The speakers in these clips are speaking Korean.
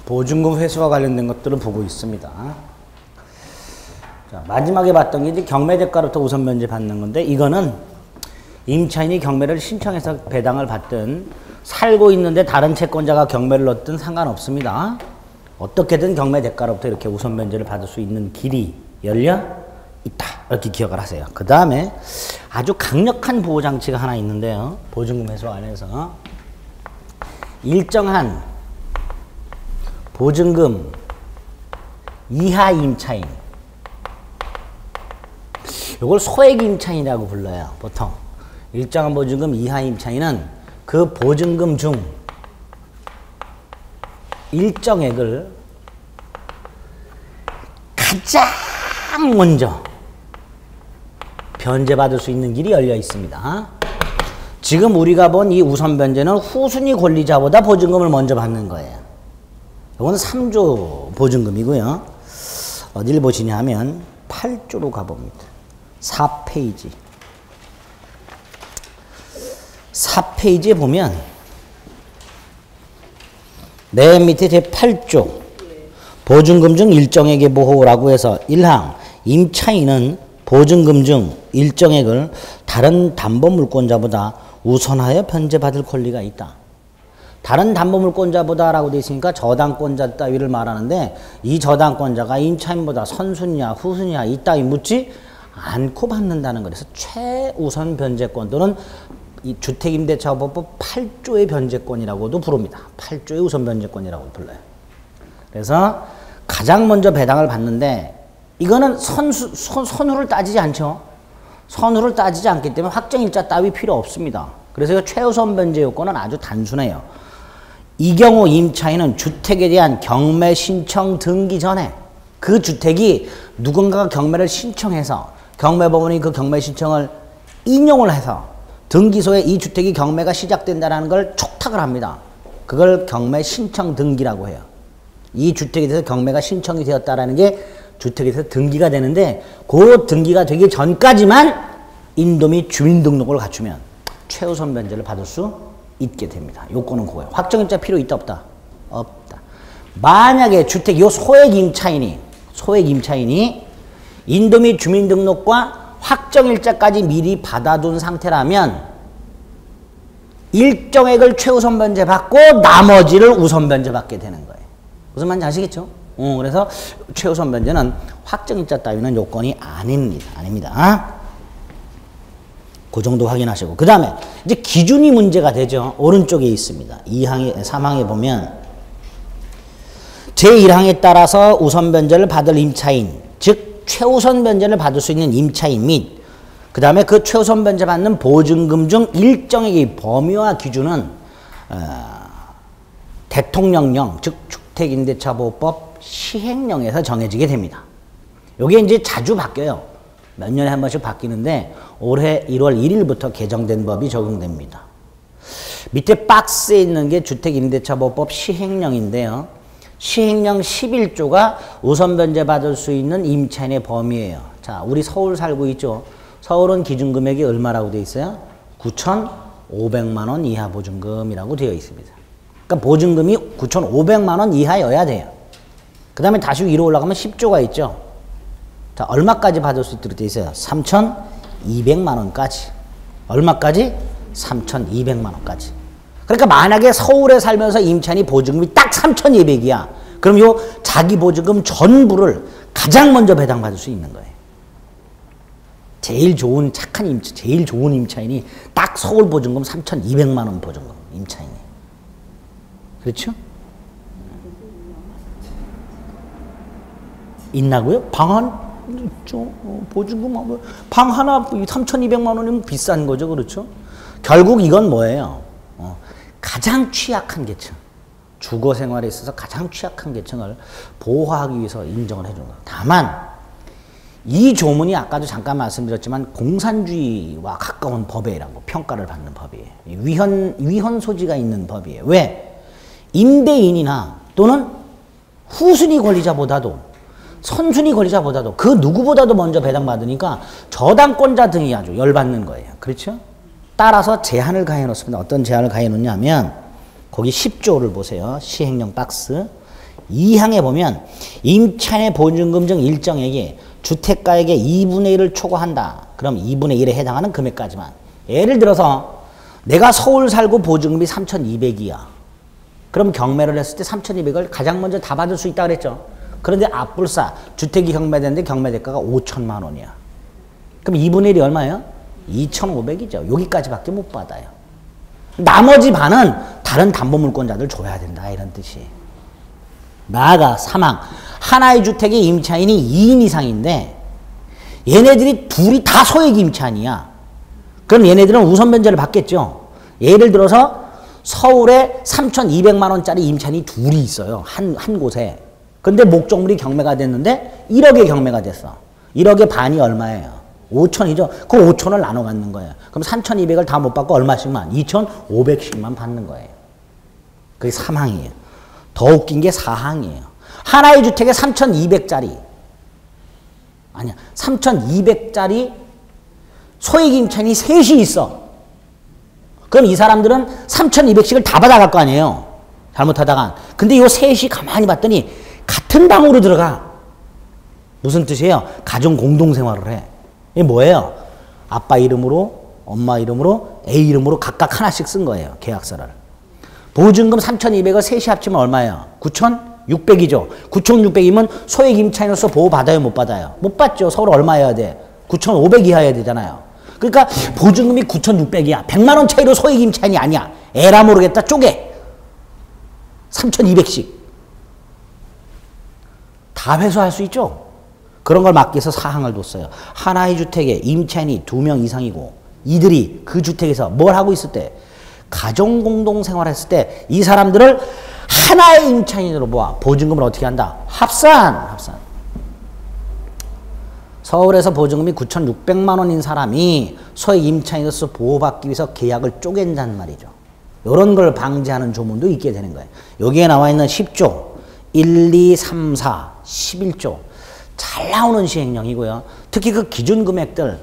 보증금 회수와 관련된 것들을 보고 있습니다. 자, 마지막에 봤던 게 이제 경매대가로부터 우선 변제 받는 건데, 이거는 임차인이 경매를 신청해서 배당을 받든 살고 있는데 다른 채권자가 경매를 넣든 상관없습니다. 어떻게든 경매대가로부터 이렇게 우선 변제를 받을 수 있는 길이 열려 있다, 이렇게 기억을 하세요. 그 다음에 아주 강력한 보호장치가 하나 있는데요, 보증금 회수 안에서 일정한 보증금 이하 임차인, 이걸 소액 임차인이라고 불러요. 보통 일정한 보증금 이하 임차인은 그 보증금 중 일정액을 가장 먼저 변제받을 수 있는 길이 열려 있습니다. 지금 우리가 본 이 우선 변제는 후순위 권리자보다 보증금을 먼저 받는 거예요. 이건 3조 보증금이고요. 어딜 보시냐 하면 8조로 가봅니다. 4페이지. 4페이지에 보면 맨 밑에 제8조 보증금 중 일정액의 보호라고 해서 1항 임차인은 보증금 중 일정액을 다른 담보물권자보다 우선하여 변제받을 권리가 있다. 다른 담보물권자보다 라고 되어 있으니까 저당권자 따위를 말하는데, 이 저당권자가 임차인보다 선순위야 후순위야 이 따위 묻지 않고 받는다는 거예요. 그래서 최우선 변제권 또는 이 주택임대차보호법 8조의 변제권이라고도 부릅니다. 8조의 우선 변제권이라고 불러요. 그래서 가장 먼저 배당을 받는데, 이거는 선후를 따지지 않죠. 선후를 따지지 않기 때문에 확정일자 따위 필요 없습니다. 그래서 최우선 변제 요건은 아주 단순해요. 이 경우 임차인은 주택에 대한 경매 신청 등기 전에 그 주택이 누군가가 경매를 신청해서 경매법원이 그 경매 신청을 인용을 해서 등기소에 이 주택이 경매가 시작된다는 걸 촉탁을 합니다. 그걸 경매 신청 등기라고 해요. 이 주택에 대해서 경매가 신청이 되었다라는 게 주택에 대해서 등기가 되는데, 그 등기가 되기 전까지만 인도 및 주민등록을 갖추면 최우선 변제를 받을 수 있게 됩니다. 요건은 그거예요. 확정일자 필요 있다 없다? 없다. 만약에 주택 요 소액 임차인이 인도 및 주민등록과 확정일자까지 미리 받아둔 상태라면 일정액을 최우선 변제 받고 나머지를 우선 변제 받게 되는 거예요. 무슨 말인지 아시겠죠? 그래서 최우선 변제는 확정일자 따위는 요건이 아닙니다. 그 정도 확인하시고, 그 다음에 이제 기준이 문제가 되죠. 오른쪽에 있습니다. 3항에 보면 제1항에 따라서 우선 변제를 받을 임차인, 즉 최우선 변제를 받을 수 있는 임차인 및 그 다음에 그 최우선 변제 받는 보증금 중 일정액의 범위와 기준은 대통령령, 즉 주택임대차보호법 시행령에서 정해지게 됩니다. 이게 이제 자주 바뀌어요. 몇 년에 한 번씩 바뀌는데 올해 1월 1일부터 개정된 법이 적용됩니다. 밑에 박스에 있는 게 주택임대차보호법 시행령인데요. 시행령 11조가 우선 변제 받을 수 있는 임차인의 범위예요. 자, 우리 서울 살고 있죠. 서울은 기준금액이 얼마라고 되어 있어요? 9,500만 원 이하 보증금이라고 되어 있습니다. 그러니까 보증금이 9,500만 원 이하여야 돼요. 그 다음에 다시 위로 올라가면 10조가 있죠. 자, 얼마까지 받을 수 있도록 되어 있어요? 3,200만 원까지. 얼마까지? 3,200만 원까지. 그러니까 만약에 서울에 살면서 임차인이 보증금이 딱 3,200이야. 그럼 요 자기 보증금 전부를 가장 먼저 배당받을 수 있는 거예요. 제일 좋은 착한 제일 좋은 임차인이 딱 서울 보증금 3,200만 원 보증금 임차인이. 그렇죠? 있나고요? 보증금 방 하나 3,200만 원이면 비싼 거죠. 그렇죠? 결국 이건 뭐예요? 가장 취약한 계층, 주거 생활에 있어서 가장 취약한 계층을 보호하기 위해서 인정을 해준 거예요. 다만 이 조문이 아까도 잠깐 말씀드렸지만 공산주의와 가까운 법이라고 평가를 받는 법이에요. 위헌 소지가 있는 법이에요. 왜? 임대인이나 또는 후순위 권리자보다도 선순위 권리자보다도 그 누구보다도 먼저 배당받으니까 저당권자 등이 아주 열받는 거예요. 그렇죠? 따라서 제한을 가해 놓습니다. 어떤 제한을 가해 놓냐면 거기 10조를 보세요. 시행령 박스 2항에 보면 임차인의 보증금증 일정액이 주택가액의 2분의 1을 초과한다. 그럼 2분의 1에 해당하는 금액까지만. 예를 들어서 내가 서울 살고 보증금이 3,200이야. 그럼 경매를 했을 때 3,200을 가장 먼저 다 받을 수 있다 그랬죠. 그런데 앞불사 주택이 경매됐는데 경매대가가 5천만 원이야. 그럼 2분의 1이 얼마예요? 2,500이죠. 여기까지밖에 못 받아요. 나머지 반은 다른 담보물권자들 줘야 된다 이런 뜻이. 나아가 3항 하나의 주택의 임차인이 2인 이상인데 얘네들이 둘이 다 소액 임차인이야. 그럼 얘네들은 우선 변제를 받겠죠. 예를 들어서 서울에 3,200만 원짜리 임차인이 둘이 있어요. 한 곳에. 근데 목적물이 경매가 됐는데 1억에 경매가 됐어. 1억의 반이 얼마예요? 5천이죠. 그 5천을 나눠 갖는 거예요. 그럼 3,200을 다 못 받고 얼마씩만? 2,500씩만 받는 거예요. 그게 3항이에요. 더 웃긴 게 4항이에요. 하나의 주택에 3,200짜리 아니야. 3,200짜리 소액 임차인이 셋이 있어. 그럼 이 사람들은 3,200씩을 다 받아갈 거 아니에요. 잘못하다가. 근데 이 셋이 가만히 봤더니 같은 방으로 들어가. 무슨 뜻이에요? 가정 공동생활을 해. 이게 뭐예요? 아빠 이름으로, 엄마 이름으로, A 이름으로 각각 하나씩 쓴 거예요. 계약서를. 보증금 3,200을 셋이 합치면 얼마예요? 9,600이죠. 9,600이면 소액 임차인으로서 보호받아요? 못 받아요? 못 받죠. 서울 얼마 해야 돼? 9,500 이하 해야 되잖아요. 그러니까 보증금이 9,600이야. 100만 원 차이로 소액 임차인이 아니야. 에라 모르겠다. 쪼개. 3,200씩. 다 회수할 수 있죠. 그런 걸 막기 위해서 4항을 뒀어요. 하나의 주택에 임차인이 2명 이상이고 이들이 그 주택에서 뭘 하고 있을 때 가정공동생활했을 때 이 사람들을 하나의 임차인으로 모아 보증금을 어떻게 한다? 합산. 서울에서 보증금이 9,600만 원인 사람이 소액 임차인으로서 보호받기 위해서 계약을 쪼갠단 말이죠. 이런 걸 방지하는 조문도 있게 되는 거예요. 여기에 나와 있는 10조, 1, 2, 3, 4, 11조 잘 나오는 시행령이고요. 특히 그 기준금액들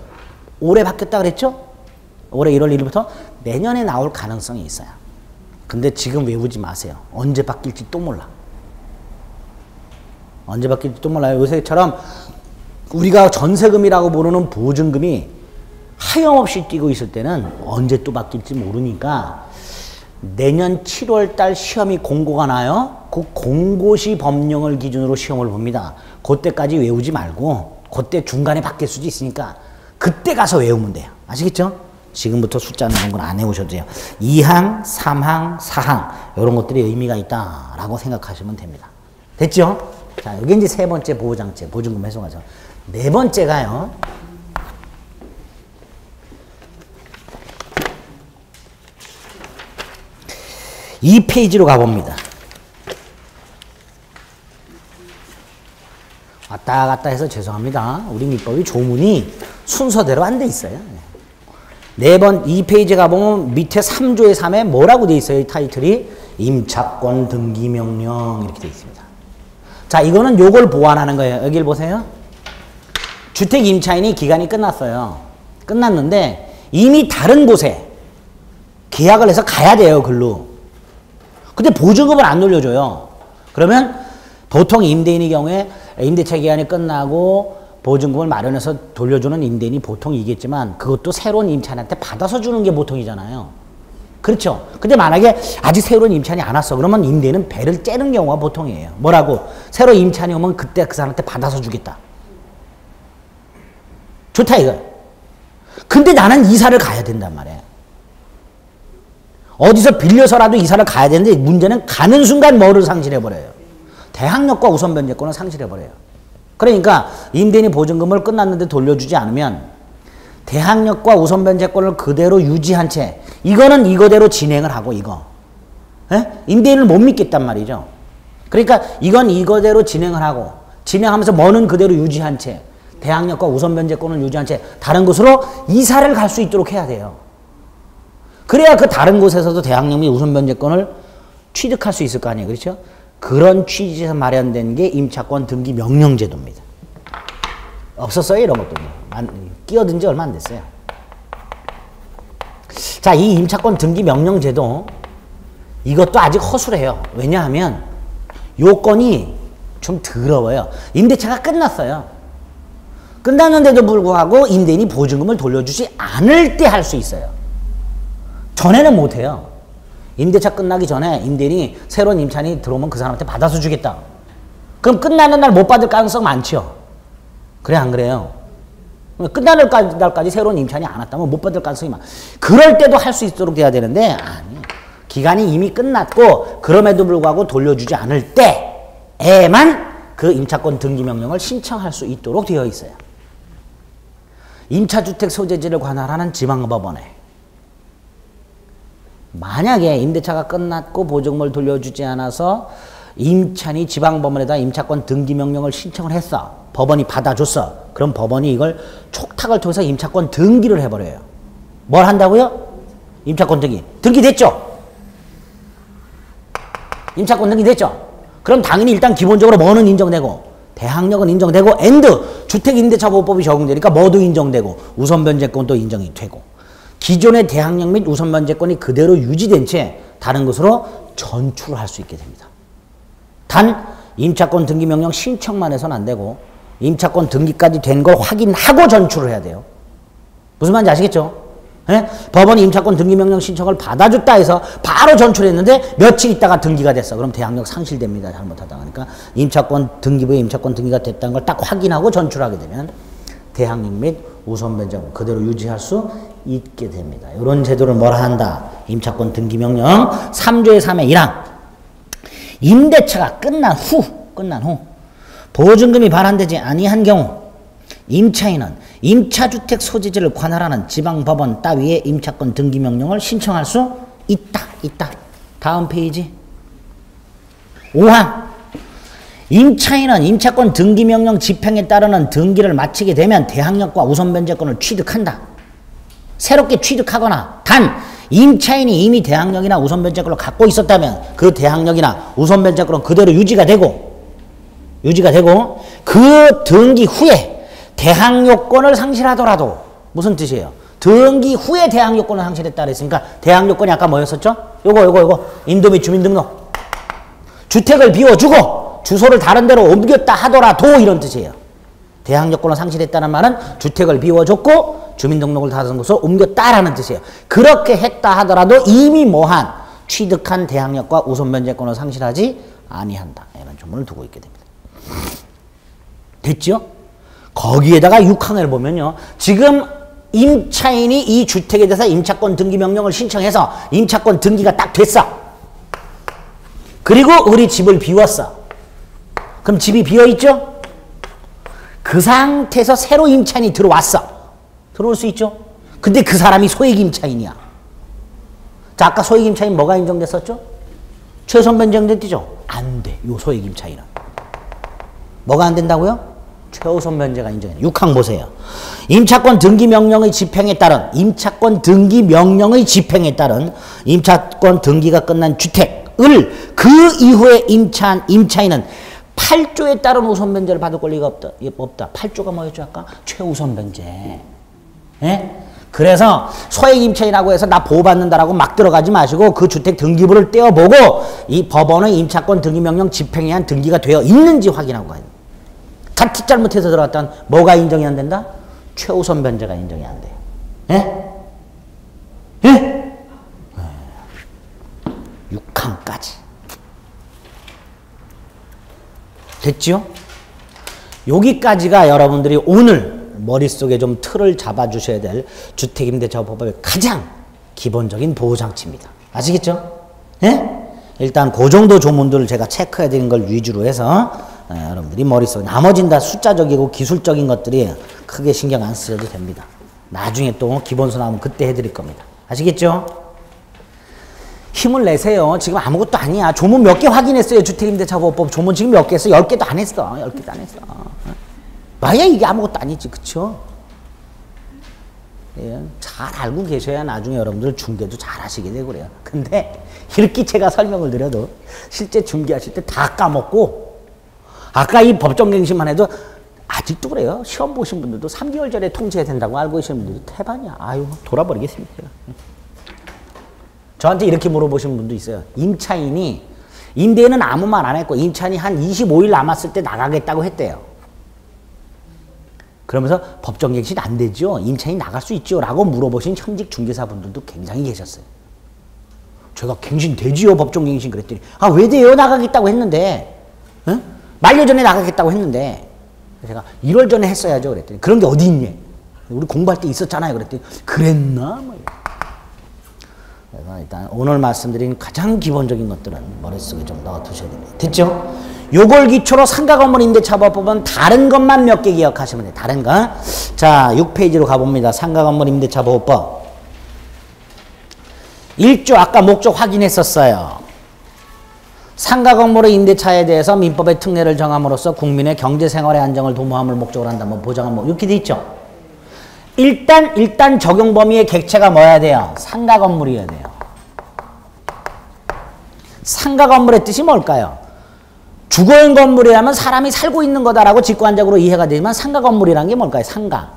올해 바뀌었다 그랬죠? 올해 1월 1일부터 내년에 나올 가능성이 있어요. 근데 지금 외우지 마세요. 언제 바뀔지 또 몰라. 언제 바뀔지 또 몰라요. 요새처럼 우리가 전세금이라고 부르는 보증금이 하염없이 뛰고 있을 때는 언제 또 바뀔지 모르니까 내년 7월 달 시험이 공고가 나요. 그 공고시 법령을 기준으로 시험을 봅니다. 그때까지 외우지 말고 그때 중간에 바뀔 수도 있으니까 그때 가서 외우면 돼요. 아시겠죠? 지금부터 숫자 나온 건 안 외우셔도 돼요. 2항, 3항, 4항 이런 것들이 의미가 있다라고 생각하시면 됩니다. 됐죠? 자, 여기 이제 세 번째 보호장치, 보증금 해소가죠. 네 번째가요. 이 페이지로 가봅니다. 왔다 갔다 해서 죄송합니다. 우리 민법이 조문이 순서대로 안 돼 있어요. 이 페이지 가보면 밑에 3조의 3에 뭐라고 돼 있어요? 이 타이틀이 임차권 등기명령 이렇게 돼 있습니다. 자, 이거는 요걸 보완하는 거예요. 여기를 보세요. 주택 임차인이 기간이 끝났어요. 끝났는데 이미 다른 곳에 계약을 해서 가야 돼요. 글로. 근데 보증금을 안 돌려줘요. 그러면 보통 임대인의 경우에 임대차 기간이 끝나고 보증금을 마련해서 돌려주는 임대인이 보통이겠지만 그것도 새로운 임차인한테 받아서 주는 게 보통이잖아요. 그렇죠? 근데 만약에 아직 새로운 임차인이 안 왔어. 그러면 임대인은 배를 째는 경우가 보통이에요. 뭐라고? 새로 임차인이 오면 그때 그 사람한테 받아서 주겠다. 좋다 이거. 근데 나는 이사를 가야 된단 말이에요. 어디서 빌려서라도 이사를 가야 되는데 문제는 가는 순간 뭐를 상실해버려요? 대항력과 우선 변제권을 상실해버려요. 그러니까 임대인이 보증금을 끝났는데 돌려주지 않으면 대항력과 우선 변제권을 그대로 유지한 채 이거는 이거대로 진행을 하고 이거. 에? 임대인을 못 믿겠단 말이죠. 그러니까 이건 이거대로 진행을 하고 진행하면서 뭐는 그대로 유지한 채 대항력과 우선 변제권을 유지한 채 다른 곳으로 이사를 갈 수 있도록 해야 돼요. 그래야 그 다른 곳에서도 대항력 및 우선 변제권을 취득할 수 있을 거 아니에요. 그렇죠? 그런 취지에서 마련된 게 임차권 등기 명령제도입니다. 없었어요, 이런 것도. 끼어든 지 얼마 안 됐어요. 자, 이 임차권 등기 명령제도 이것도 아직 허술해요. 왜냐하면 요건이 좀 더러워요. 임대차가 끝났어요. 끝났는데도 불구하고 임대인이 보증금을 돌려주지 않을 때 할 수 있어요. 전에는 못해요. 임대차 끝나기 전에 임대인이 새로운 임차인이 들어오면 그 사람한테 받아서 주겠다. 그럼 끝나는 날 못 받을 가능성 많죠. 그래 안 그래요? 끝나는 날까지 새로운 임차인이 안 왔다면 못 받을 가능성이 많아. 그럴 때도 할 수 있도록 돼야 되는데 아니, 기간이 이미 끝났고 그럼에도 불구하고 돌려주지 않을 때에만 그 임차권 등기명령을 신청할 수 있도록 되어 있어요. 임차주택 소재지를 관할하는 지방법원에 만약에 임대차가 끝났고 보증금을 돌려주지 않아서 임차인이 지방법원에다 임차권 등기명령을 신청을 했어. 법원이 받아줬어. 그럼 법원이 이걸 촉탁을 통해서 임차권 등기를 해버려요. 뭘 한다고요? 임차권 등기. 등기됐죠? 임차권 등기됐죠? 그럼 당연히 일단 기본적으로 뭐는 인정되고 대항력은 인정되고 앤드 주택임대차보호법이 적용되니까 뭐도 인정되고 우선변제권도 인정이 되고 기존의 대항력 및 우선변제권이 그대로 유지된 채 다른 것으로 전출을 할 수 있게 됩니다. 단 임차권 등기명령 신청만 해서는 안 되고 임차권 등기까지 된 걸 확인하고 전출을 해야 돼요. 무슨 말인지 아시겠죠? 예? 법원이 임차권 등기명령 신청을 받아줬다 해서 바로 전출했는데 며칠 있다가 등기가 됐어. 그럼 대항력 상실됩니다. 잘못하다가. 그러니까 임차권 등기부에 임차권 등기가 됐다는 걸 딱 확인하고 전출하게 되면 대항력 및 우선변제권 그대로 유지할 수 있게 됩니다. 이런 제도를 뭐라 한다? 임차권 등기명령 3조의 3의 1항 임대차가 끝난 후 보증금이 발환되지 아니한 경우 임차인은 임차주택 소재지를 관할하는 지방법원 따위의 임차권 등기명령을 신청할 수 있다. 다음 페이지 5항 임차인은 임차권 등기명령 집행에 따르는 등기를 마치게 되면 대항력과 우선변제권을 취득한다. 새롭게 취득하거나 단 임차인이 이미 대항력이나 우선변제권을 갖고 있었다면 그 대항력이나 우선변제권은 그대로 유지가 되고 그 등기 후에 대항요건을 상실하더라도 무슨 뜻이에요? 등기 후에 대항요건을 상실했다 그랬으니까 대항요건이 아까 뭐였었죠? 요거 인도 및 주민등록 주택을 비워주고 주소를 다른 데로 옮겼다 하더라도 이런 뜻이에요. 대항요건을 상실했다는 말은 주택을 비워줬고 주민등록을 다른 곳으로 옮겼다라는 뜻이에요. 그렇게 했다 하더라도 이미 뭐한 취득한 대항력과 우선변제권을 상실하지 아니한다. 이런 조문을 두고 있게 됩니다. 됐죠? 거기에다가 6항을 보면요. 지금 임차인이 이 주택에 대해서 임차권 등기 명령을 신청해서 임차권 등기가 딱 됐어. 그리고 우리 집을 비웠어. 그럼 집이 비어있죠? 그 상태에서 새로 임차인이 들어왔어. 들어올 수 있죠? 근데 그 사람이 소액 임차인이야. 자, 아까 소액 임차인 뭐가 인정됐었죠? 최우선 변제됐죠? 안 돼. 요 소액 임차인은. 뭐가 안 된다고요? 최우선 변제가 인정해. 6항 보세요. 임차권 등기 명령의 집행에 따른 임차권 등기가 끝난 주택을 그 이후에 임차인은 8조에 따른 우선 변제를 받을 권리가 없다. 8조가 뭐였죠 아까? 최우선 변제. 예? 그래서 소액 임차인이라고 해서 나 보호받는다라고 막 들어가지 마시고 그 주택 등기부를 떼어보고 이 법원의 임차권 등기 명령 집행에 의한 등기가 되어 있는지 확인하고 가야 돼요. 자칫 잘못해서 들어갔다면 뭐가 인정이 안 된다? 최우선 변제가 인정이 안 돼요. 예? 예? 6항까지. 됐죠? 여기까지가 여러분들이 오늘 머릿속에 좀 틀을 잡아주셔야 될 주택임대차보호법의 가장 기본적인 보호장치입니다. 아시겠죠? 예? 일단 그 정도 조문들을 제가 체크해드린 걸 위주로 해서 여러분들이 머릿속에 나머진 다 숫자적이고 기술적인 것들이 크게 신경 안 쓰셔도 됩니다. 나중에 또 기본서 나오면 그때 해드릴 겁니다. 아시겠죠? 힘을 내세요. 지금 아무것도 아니야. 조문 몇 개 확인했어요. 주택임대차보호법 조문 지금 몇 개 했어? 10개도 안 했어. 10개도 안 했어. 만약 이게 아무것도 아니지. 그쵸? 예, 잘 알고 계셔야 나중에 여러분들 중개도 잘 하시게 되고 그래요. 근데 이렇게 제가 설명을 드려도 실제 중개하실 때 다 까먹고 아까 이 법정갱신만 해도 아직도 그래요. 시험 보신 분들도 3개월 전에 통지해야 된다고 알고 계시는 분들도 태반이야. 아유 돌아버리겠습니다. 제가. 저한테 이렇게 물어보신 분도 있어요. 임차인이 임대인은 아무 말 안 했고 임차인이 한 25일 남았을 때 나가겠다고 했대요. 그러면서 법정갱신 안 되죠? 임차인이 나갈 수 있죠? 라고 물어보신 현직 중개사분들도 굉장히 계셨어요. 제가 갱신 되지요? 법정갱신 그랬더니 아, 왜 돼요? 나가겠다고 했는데 응? 만료 전에 나가겠다고 했는데 제가 1월 전에 했어야죠 그랬더니 그런 게 어디 있니? 우리 공부할 때 있었잖아요 그랬더니 그랬나? 뭐. 그래서 일단 오늘 말씀드린 가장 기본적인 것들은 머릿속에 좀 넣어두셔야 됩니다. 됐죠? 요걸 기초로 상가건물 임대차법은 다른 것만 몇 개 기억하시면 돼요. 다른 거. 자, 6페이지로 가봅니다. 상가건물 임대차보호법. 1조 아까 목적 확인했었어요. 상가건물의 임대차에 대해서 민법의 특례를 정함으로써 국민의 경제생활의 안정을 도모함을 목적으로 한다. 뭐 보장은 뭐 이렇게 돼 있죠. 일단 적용 범위의 객체가 뭐야 돼요? 상가건물이어야 돼요. 상가건물의 뜻이 뭘까요? 주거용 건물이라면 사람이 살고 있는 거다라고 직관적으로 이해가 되지만 상가건물이란 게 뭘까요? 상가.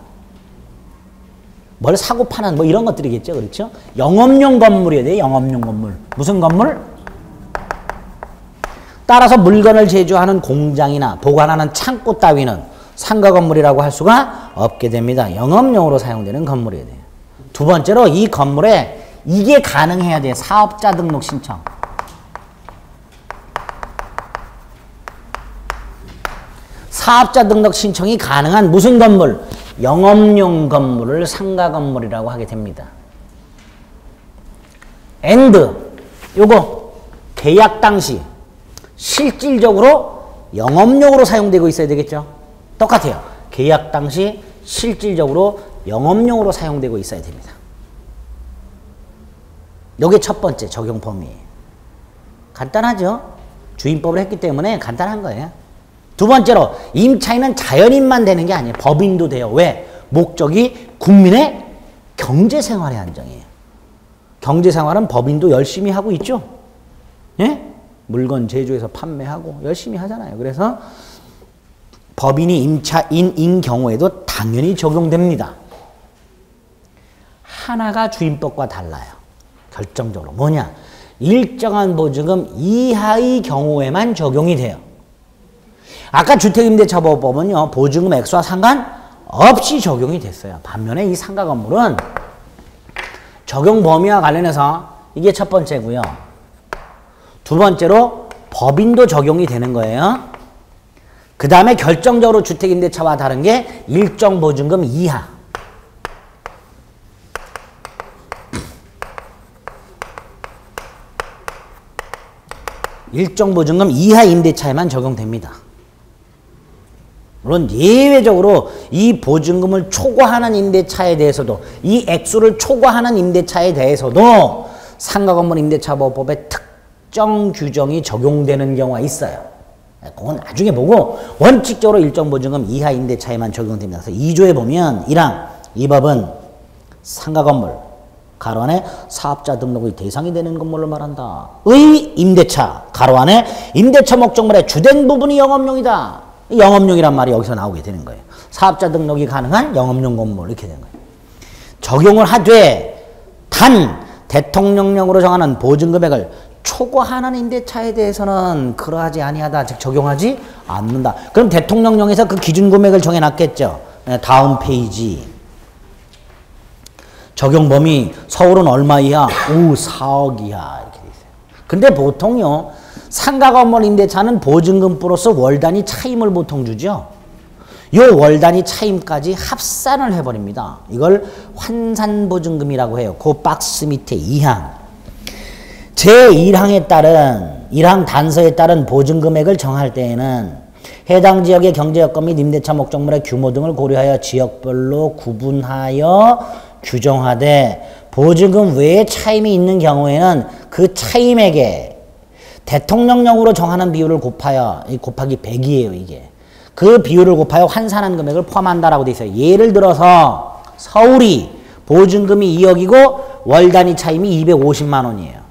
뭘 사고 파는 뭐 이런 것들이겠죠. 그렇죠? 영업용 건물이어야 돼요. 영업용 건물. 무슨 건물? 따라서 물건을 제조하는 공장이나 보관하는 창고 따위는 상가 건물이라고 할 수가 없게 됩니다. 영업용으로 사용되는 건물이어야 돼요. 두 번째로 이 건물에 이게 가능해야 돼요. 사업자 등록 신청. 사업자 등록 신청이 가능한 무슨 건물? 영업용 건물을 상가 건물이라고 하게 됩니다. and 요거 계약 당시 실질적으로 영업용으로 사용되고 있어야 되겠죠? 똑같아요. 계약 당시 실질적으로 영업용으로 사용되고 있어야 됩니다. 요게 첫 번째 적용 범위예요. 간단하죠? 주임법을 했기 때문에 간단한 거예요. 두 번째로 임차인은 자연인만 되는 게 아니에요. 법인도 돼요. 왜? 목적이 국민의 경제생활의 안정이에요. 경제생활은 법인도 열심히 하고 있죠. 예? 물건 제조해서 판매하고 열심히 하잖아요. 그래서 법인이 임차인인 경우에도 당연히 적용됩니다. 하나가 주임법과 달라요. 결정적으로. 뭐냐? 일정한 보증금 이하의 경우에만 적용이 돼요. 아까 주택임대차보호법은요. 보증금 액수와 상관없이 적용이 됐어요. 반면에 이 상가건물은 적용 범위와 관련해서 이게 첫 번째고요. 두 번째로 법인도 적용이 되는 거예요. 그 다음에 결정적으로 주택임대차와 다른 게 일정 보증금 이하. 일정 보증금 이하 임대차에만 적용됩니다. 물론 예외적으로 이 보증금을 초과하는 임대차에 대해서도 이 액수를 초과하는 임대차에 대해서도 상가건물 임대차보호법의 특정 규정이 적용되는 경우가 있어요. 그건 나중에 보고 원칙적으로 일정 보증금 이하 임대차에만 적용됩니다. 그래서 2조에 보면 1항 이 법은 상가건물 가로 안에 사업자 등록의 대상이 되는 건물을 말한다. 의 임대차 가로 안에 임대차 목적물의 주된 부분이 영업용이다. 영업용이란 말이 여기서 나오게 되는 거예요. 사업자 등록이 가능한 영업용 건물 이렇게 되는 거예요. 적용을 하되 단 대통령령으로 정하는 보증금액을 초과하는 임대차에 대해서는 그러하지 아니하다. 즉 적용하지 않는다. 그럼 대통령령에서 그 기준금액을 정해놨겠죠. 다음 페이지. 적용 범위 서울은 얼마 이하? 4억 이하 이렇게 돼 있어요. 근데 보통요. 상가건물 임대차는 보증금 플러스 월 단위 차임을 보통 주죠. 요 월 단위 차임까지 합산을 해버립니다. 이걸 환산보증금이라고 해요. 그 박스 밑에 2항. 제1항에 따른 1항 단서에 따른 보증금액을 정할 때에는 해당 지역의 경제여건 및 임대차 목적물의 규모 등을 고려하여 지역별로 구분하여 규정하되 보증금 외에 차임이 있는 경우에는 그 차임액에 대통령령으로 정하는 비율을 곱하여 곱하기 100이에요. 이게. 그 비율을 곱하여 환산한 금액을 포함한다라고 돼 있어요. 예를 들어서 서울이 보증금이 2억이고 월 단위 차임이 250만 원이에요.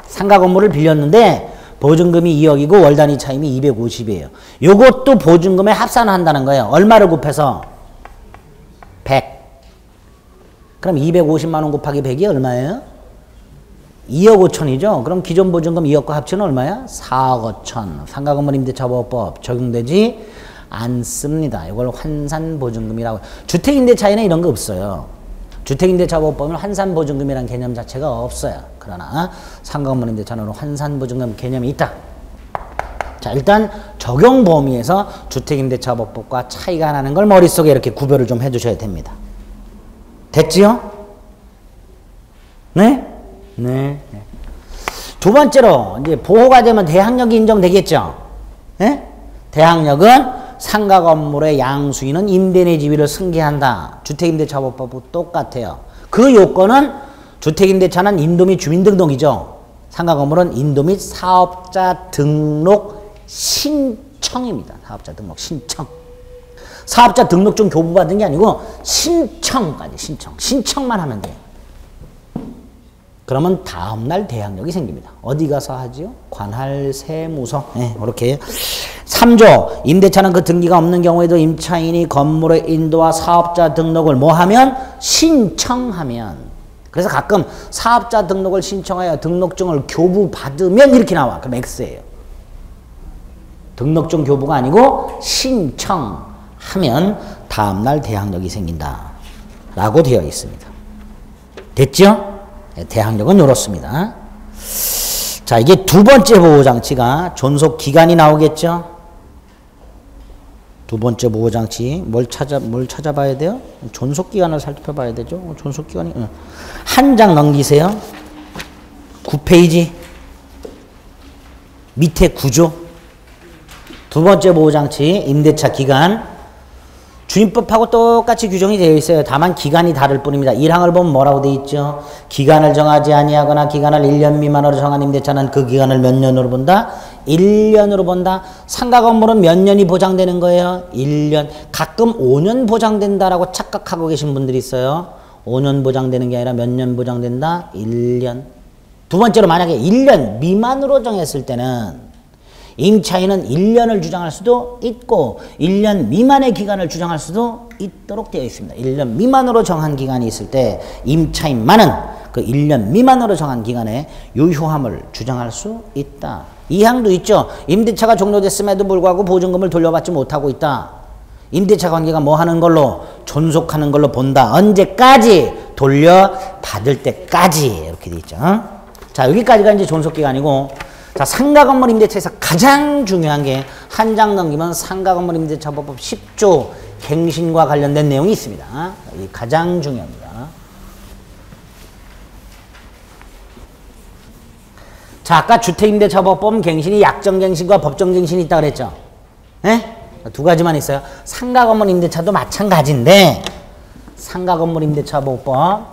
상가 건물을 빌렸는데 보증금이 2억이고 월 단위 차임이 250이에요. 요것도 보증금에 합산을 한다는 거예요. 얼마를 곱해서? 100. 그럼 250만 원 곱하기 100이 얼마예요? 2억 5천이죠. 그럼 기존 보증금 2억과 합치는 얼마야? 4억 5천. 상가 건물 임대차 보호법 적용되지 않습니다. 이걸 환산 보증금이라고. 주택 임대차에는 이런 거 없어요. 주택 임대차 보호법은 환산 보증금이라는 개념 자체가 없어요. 그러나 상가 건물 임대차는 환산 보증금 개념이 있다. 자, 일단 적용 범위에서 주택 임대차 보호법과 차이가 나는 걸 머릿속에 이렇게 구별을 좀 해 두셔야 됩니다. 됐지요? 네? 네. 두 번째로 이제 보호가 되면 대항력이 인정되겠죠. 네? 대항력은 상가 건물의 양수인은 임대 내 지위를 승계한다. 주택임대차보호법하고 똑같아요. 그 요건은 주택임대차는 인도 및 주민등록이죠. 상가 건물은 인도 및 사업자 등록 신청입니다. 사업자 등록 신청. 사업자 등록증 교부받은 게 아니고 신청까지 신청만 하면 돼요. 그러면 다음날 대항력이 생깁니다. 어디 가서 하지요? 관할세무서. 네, 이렇게. 3조. 임대차는 그 등기가 없는 경우에도 임차인이 건물의 인도와 사업자 등록을 뭐 하면? 신청하면. 그래서 가끔 사업자 등록을 신청하여 등록증을 교부받으면 이렇게 나와. 그럼 X예요. 등록증 교부가 아니고 신청하면 다음날 대항력이 생긴다. 라고 되어 있습니다. 됐죠? 대항력은 이렇습니다. 자, 이게 두 번째 보호장치가 존속기간이 나오겠죠? 두 번째 보호장치, 뭘 찾아봐야 돼요? 존속기간을 살펴봐야 되죠? 존속기간이, 한 장 넘기세요. 9페이지. 밑에 9조. 두 번째 보호장치, 임대차 기간. 주임법하고 똑같이 규정이 되어 있어요. 다만 기간이 다를 뿐입니다. 1항을 보면 뭐라고 되어 있죠? 기간을 정하지 아니하거나 기간을 1년 미만으로 정한 임대차는 그 기간을 몇 년으로 본다? 1년으로 본다. 상가 건물은 몇 년이 보장되는 거예요? 1년. 가끔 5년 보장된다라고 착각하고 계신 분들이 있어요. 5년 보장되는 게 아니라 몇 년 보장된다? 1년. 두 번째로 만약에 1년 미만으로 정했을 때는 임차인은 1년을 주장할 수도 있고 1년 미만의 기간을 주장할 수도 있도록 되어 있습니다. 1년 미만으로 정한 기간이 있을 때 임차인만은 그 1년 미만으로 정한 기간에 유효함을 주장할 수 있다. 이 항도 있죠. 임대차가 종료됐음에도 불구하고 보증금을 돌려받지 못하고 있다. 임대차 관계가 뭐 하는 걸로? 존속하는 걸로 본다. 언제까지? 돌려받을 때까지. 이렇게 돼 있죠. 자, 여기까지가 이제 존속기간이고, 자, 상가 건물 임대차에서 가장 중요한 게 한 장 넘기면 상가 건물 임대차보호법 10조 갱신과 관련된 내용이 있습니다. 이 가장 중요합니다. 자, 아까 주택임대차보호법 갱신이 약정갱신과 법정갱신이 있다고 그랬죠. 네? 두 가지만 있어요. 상가 건물 임대차도 마찬가지인데 상가 건물 임대차보호법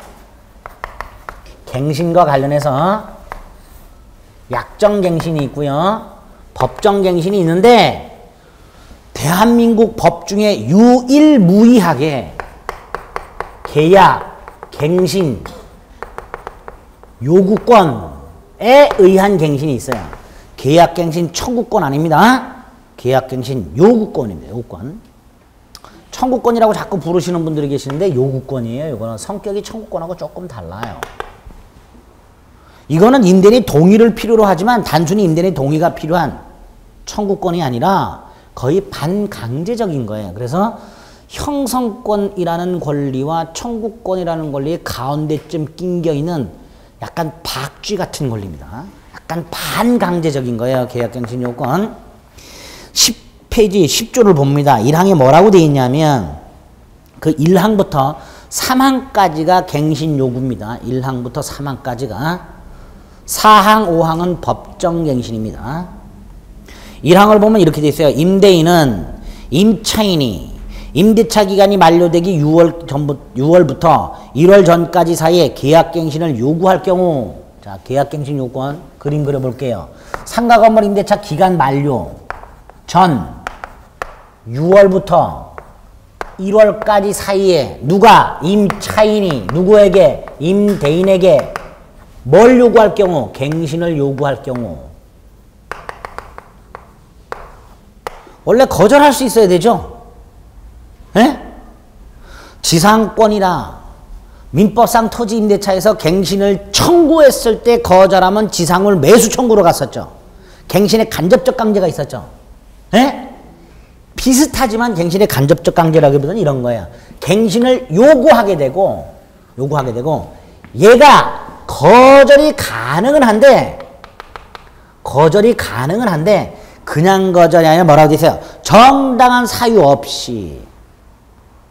갱신과 관련해서 약정갱신이 있고요. 법정갱신이 있는데 대한민국 법 중에 유일무이하게 계약, 갱신, 요구권에 의한 갱신이 있어요. 계약, 갱신, 청구권 아닙니다. 계약, 갱신, 요구권입니다. 요구권. 청구권이라고 자꾸 부르시는 분들이 계시는데 요구권이에요. 이거는 성격이 청구권하고 조금 달라요. 이거는 임대인의 동의를 필요로 하지만 단순히 임대인의 동의가 필요한 청구권이 아니라 거의 반강제적인 거예요. 그래서 형성권이라는 권리와 청구권이라는 권리의 가운데쯤 낑겨 있는 약간 박쥐 같은 권리입니다. 약간 반강제적인 거예요. 계약갱신 요건. 10페이지 10조를 봅니다. 1항에 뭐라고 되어 있냐면 그 1항부터 3항까지가 갱신 요구입니다. 1항부터 3항까지가. 4항, 5항은 법정갱신입니다. 1항을 보면 이렇게 돼 있어요. 임대인은 임차인이 임대차 기간이 만료되기 6월부터 1월 전까지 사이에 계약갱신을 요구할 경우, 자, 계약갱신 요건 그림 그려볼게요. 상가 건물 임대차 기간 만료 전 6월부터 1월까지 사이에 누가? 임차인이 누구에게? 임대인에게 뭘 요구할 경우? 갱신을 요구할 경우. 원래 거절할 수 있어야 되죠? 예? 지상권이나 민법상 토지임대차에서 갱신을 청구했을 때 거절하면 지상물 매수 청구로 갔었죠. 갱신의 간접적 강제가 있었죠. 예? 비슷하지만 갱신의 간접적 강제라기보다는 이런 거예요. 갱신을 요구하게 되고 얘가 거절이 가능은 한데 그냥 거절이 아니라 뭐라고 돼 있어요? 정당한 사유 없이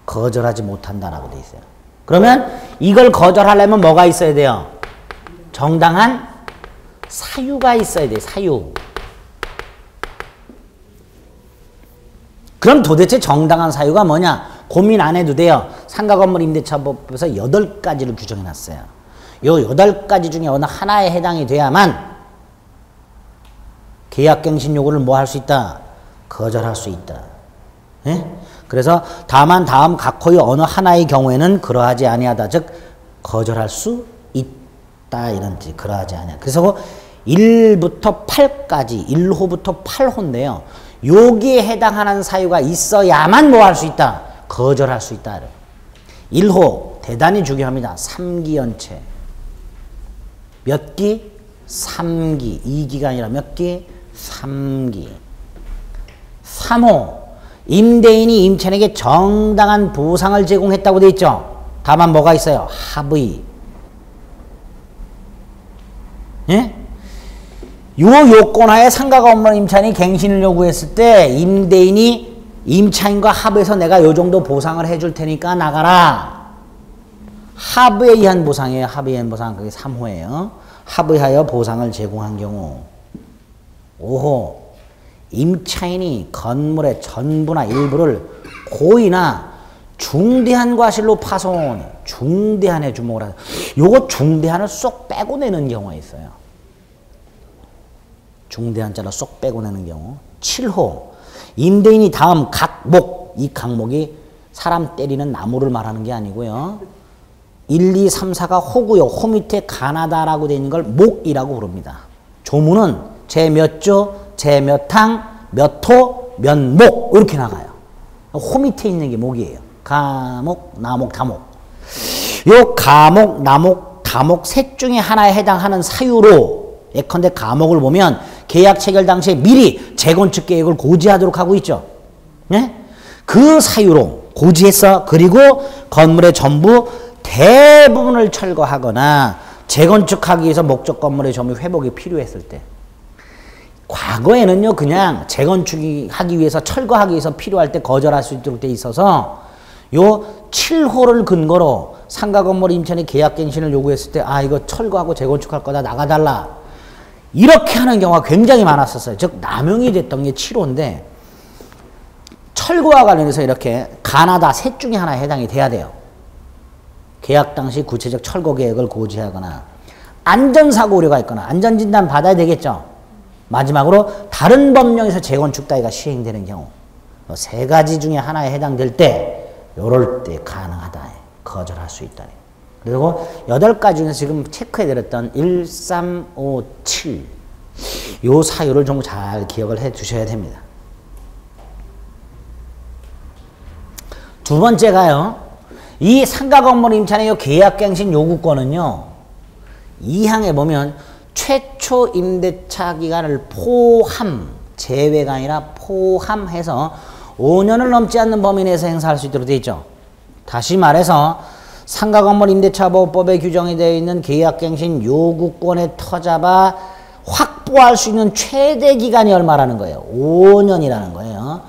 거절하지 못한다라고 돼 있어요. 그러면 이걸 거절하려면 뭐가 있어야 돼요? 정당한 사유가 있어야 돼요. 사유. 그럼 도대체 정당한 사유가 뭐냐? 고민 안 해도 돼요. 상가건물임대차법에서 8가지를 규정해놨어요. 요 8가지 중에 어느 하나에 해당이 돼야만 계약갱신 요구를 뭐 할 수 있다? 거절할 수 있다. 예? 그래서 다만 다음 각호의 어느 하나의 경우에는 그러하지 아니하다. 즉 거절할 수 있다 이런 뜻. 그러하지 아니하다. 그래서 1부터 8까지 1호부터 8호인데요. 여기에 해당하는 사유가 있어야만 뭐 할 수 있다? 거절할 수 있다. 1호 대단히 중요합니다. 3기 연체. 몇 기? 3기. 2기가 아니라 몇 기? 3기. 3호 임대인이 임차인에게 정당한 보상을 제공했다고 되어 있죠. 다만 뭐가 있어요? 합의. 예? 요 요건하에 상가건물 임차인이 갱신을 요구했을 때 임대인이 임차인과 합의해서 내가 요 정도 보상을 해줄 테니까 나가라. 합의에 의한 보상이에요. 합의에 의한 보상. 그게 3호예요. 합의하여 보상을 제공한 경우. 5호 임차인이 건물의 전부나 일부를 고의나 중대한 과실로 파손, 중대한에 주목을 하죠. 요거 중대한을 쏙 빼고 내는 경우가 있어요. 중대한자를 쏙 빼고 내는 경우. 7호 임대인이 다음 각목, 이 각목이 사람 때리는 나무를 말하는 게 아니고요. 1, 2, 3, 4가 호구요. 호 밑에 가나다라고 되어 있는 걸 목이라고 부릅니다. 조문은 제 몇 조, 제 몇 항, 몇 호, 몇 목 이렇게 나가요. 호 밑에 있는 게 목이에요. 가목, 나목, 다목. 요 가목, 나목, 다목 셋 중에 하나에 해당하는 사유로 예컨대 가목을 보면 계약 체결 당시에 미리 재건축 계획을 고지하도록 하고 있죠. 네? 그 사유로 고지했어. 그리고 건물의 전부 대부분을 철거하거나 재건축하기 위해서 목적 건물의 점유 회복이 필요했을 때. 과거에는요, 그냥 재건축이 하기 위해서 철거하기 위해서 필요할 때 거절할 수 있도록 돼 있어서 요 7호를 근거로 상가건물 임차인이 계약갱신을 요구했을 때 아 이거 철거하고 재건축할 거다 나가달라 이렇게 하는 경우가 굉장히 많았었어요. 즉 남용이 됐던 게 7호인데 철거와 관련해서 이렇게 가나다 셋 중에 하나에 해당이 돼야 돼요. 계약 당시 구체적 철거 계획을 고지하거나 안전사고 우려가 있거나 안전진단 받아야 되겠죠. 마지막으로 다른 법령에서 재건축 따위가 시행되는 경우 세 가지 중에 하나에 해당될 때 요럴 때 가능하다. 거절할 수 있다. 그리고 8가지 중에서 지금 체크해드렸던 1, 3, 5, 7 요 사유를 좀 잘 기억을 해 두셔야 됩니다. 두 번째가요. 이 상가건물 임차인의 계약갱신 요구권은요. 2항에 보면 최초 임대차 기간을 포함, 제외가 아니라 포함해서 5년을 넘지 않는 범위 내에서 행사할 수 있도록 되어 있죠. 다시 말해서 상가건물 임대차보호법에 규정이 되어 있는 계약갱신 요구권의 터잡아 확보할 수 있는 최대 기간이 얼마라는 거예요? 5년이라는 거예요.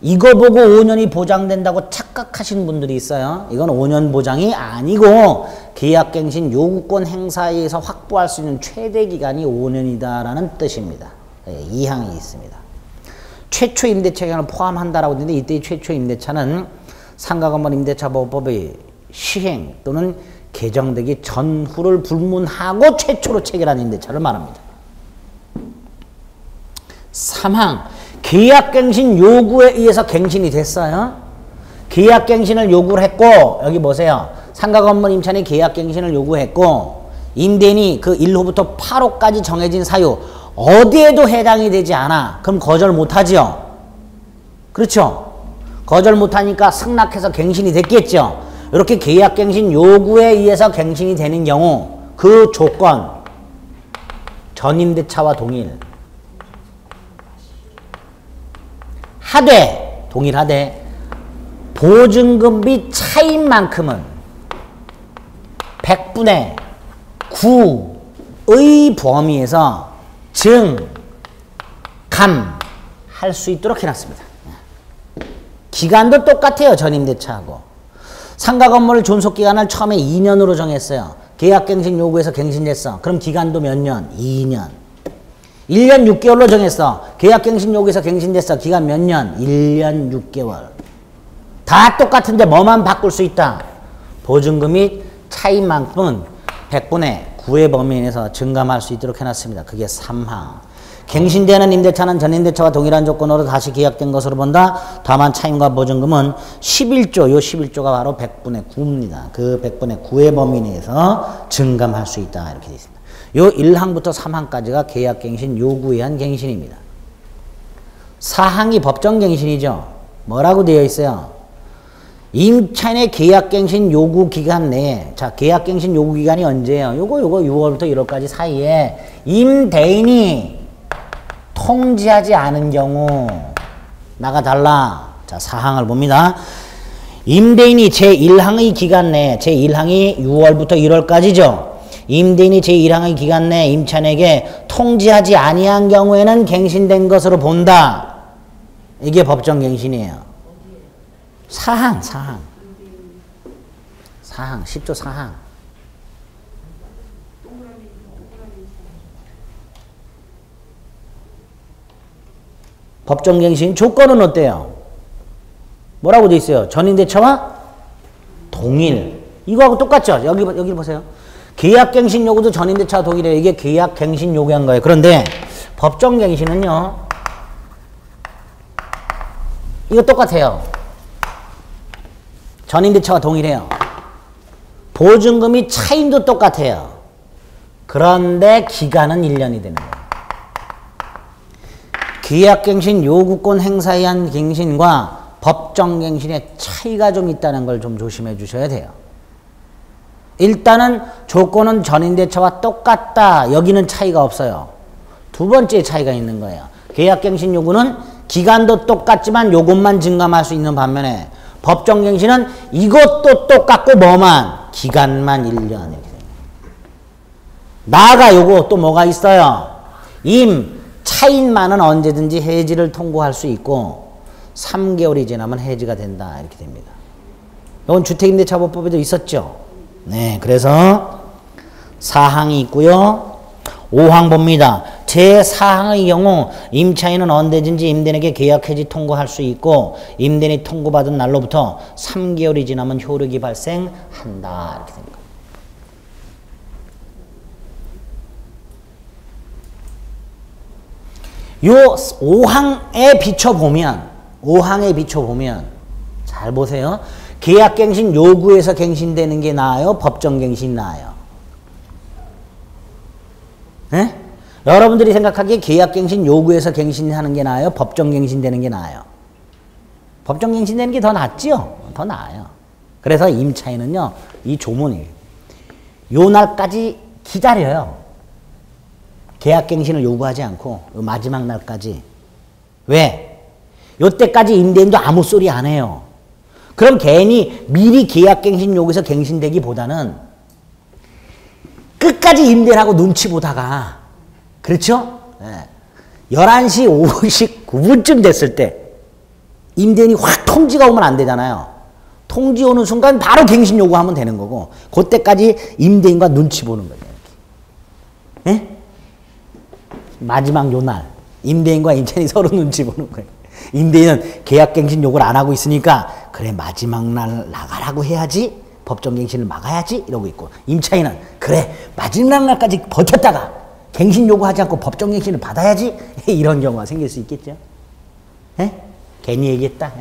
이거 보고 5년이 보장된다고 착각하시는 분들이 있어요. 이건 5년 보장이 아니고 계약갱신 요구권 행사에 의해서 확보할 수 있는 최대 기간이 5년이다라는 뜻입니다. 2항이 있습니다. 최초 임대차 기간을 포함한다라고 했는데 이때의 최초 임대차는 상가건물 임대차보호법의 시행 또는 개정되기 전후를 불문하고 최초로 체결한 임대차를 말합니다. 3항 계약갱신 요구에 의해서 갱신이 됐어요. 계약갱신을 요구를 했고 여기 보세요. 상가건물 임차인이 계약갱신을 요구했고 임대인이 그 1호부터 8호까지 정해진 사유 어디에도 해당이 되지 않아. 그럼 거절 못하죠. 그렇죠. 거절 못하니까 승낙해서 갱신이 됐겠죠. 이렇게 계약갱신 요구에 의해서 갱신이 되는 경우 그 조건 전임대차와 동일 하되 동일하되 보증금 및 차인 만큼은 100분의 9의 범위에서 증감할 수 있도록 해놨습니다. 기간도 똑같아요. 전임대차하고. 상가 건물 존속기간을 처음에 2년으로 정했어요. 계약갱신 요구에서 갱신됐어. 그럼 기간도 몇 년? 2년. 1년 6개월로 정했어. 계약갱신 요구에서 갱신됐어. 기간 몇 년? 1년 6개월. 다 똑같은데 뭐만 바꿀 수 있다? 보증금 및 차인만큼은 100분의 9의 범위 내에서 증감할 수 있도록 해놨습니다. 그게 3항. 갱신되는 임대차는 전임대차와 동일한 조건으로 다시 계약된 것으로 본다. 다만 차임과 보증금은 11조, 요 11조가 바로 100분의 9입니다. 그 100분의 9의 범위 내에서 증감할 수 있다. 이렇게 되어 있습니다. 요 1항부터 3항까지가 계약갱신 요구에 의한 갱신입니다. 4항이 법정갱신이죠. 뭐라고 되어 있어요? 임차인의 계약갱신 요구 기간 내에, 자, 계약갱신 요구 기간이 언제예요? 요거 6월부터 1월까지 사이에 임대인이 통지하지 않은 경우 나가 달라. 자, 4항을 봅니다. 임대인이 제1항의 기간 내에, 제1항이 6월부터 1월까지죠. 임대인이 제1항의 기간 내에 임차인에게 통지하지 아니한 경우에는 갱신된 것으로 본다. 이게 법정갱신이에요. 4항 10조 4항. 법정갱신 조건은 어때요? 뭐라고 돼 있어요? 전임대차와 동일. 이거하고 똑같죠? 여기 보세요. 계약갱신 요구도 전임대차와 동일해요. 이게 계약갱신 요구한 거예요. 그런데 법정갱신은요, 이거 똑같아요. 전임대차와 동일해요. 보증금이 차임도 똑같아요. 그런데 기간은 1년이 되는 거예요. 계약갱신 요구권 행사에 의한 갱신과 법정갱신의 차이가 좀 있다는 걸 좀 조심해 주셔야 돼요. 일단은 조건은 전임대차와 똑같다. 여기는 차이가 없어요. 두 번째 차이가 있는 거예요. 계약갱신 요구는 기간도 똑같지만 요것만 증감할 수 있는 반면에 법정갱신은 이것도 똑같고 뭐만? 기간만 1년. 나아가 요거 또 뭐가 있어요? 차인만은 언제든지 해지를 통고할 수 있고 3개월이 지나면 해지가 된다. 이렇게 됩니다. 이건 주택임대차보법에도 있었죠. 네, 그래서 4항이 있고요. 5항 봅니다. 제4항의 경우 임차인은 언제든지 임대인에게 계약 해지 통고할 수 있고 임대인이 통고받은 날로부터 3개월이 지나면 효력이 발생한다. 이렇게 됩니다. 요 5항에 비춰보면 잘 보세요. 계약갱신 요구에서 갱신되는 게 나아요? 법정갱신 나아요? 네? 여러분들이 생각하기에 계약갱신 요구에서 갱신하는 게 나아요? 법정갱신되는 게 나아요? 법정갱신되는 게 더 낫지요? 더 나아요. 그래서 임차인은요, 이 조문이 요 날까지 기다려요. 계약갱신을 요구하지 않고 마지막 날까지. 왜? 요때까지 임대인도 아무 소리 안 해요. 그럼 괜히 미리 계약갱신 요구에서 갱신되기보다는 끝까지 임대인하고 눈치 보다가, 그렇죠? 네. 11시 59분쯤 됐을 때 임대인이 확 통지가 오면 안 되잖아요. 통지 오는 순간 바로 갱신 요구하면 되는 거고, 그때까지 임대인과 눈치 보는 거예요. 네? 마지막 요 날 임대인과 임차인이 서로 눈치 보는 거예요. 임대인은 계약갱신 요구를 안 하고 있으니까 그래 마지막 날 나가라고 해야지, 법정갱신을 막아야지 이러고 있고, 임차인은 그래 마지막 날까지 버텼다가 갱신 요구하지 않고 법정갱신을 받아야지 이런 경우가 생길 수 있겠죠. 에? 괜히 얘기했다.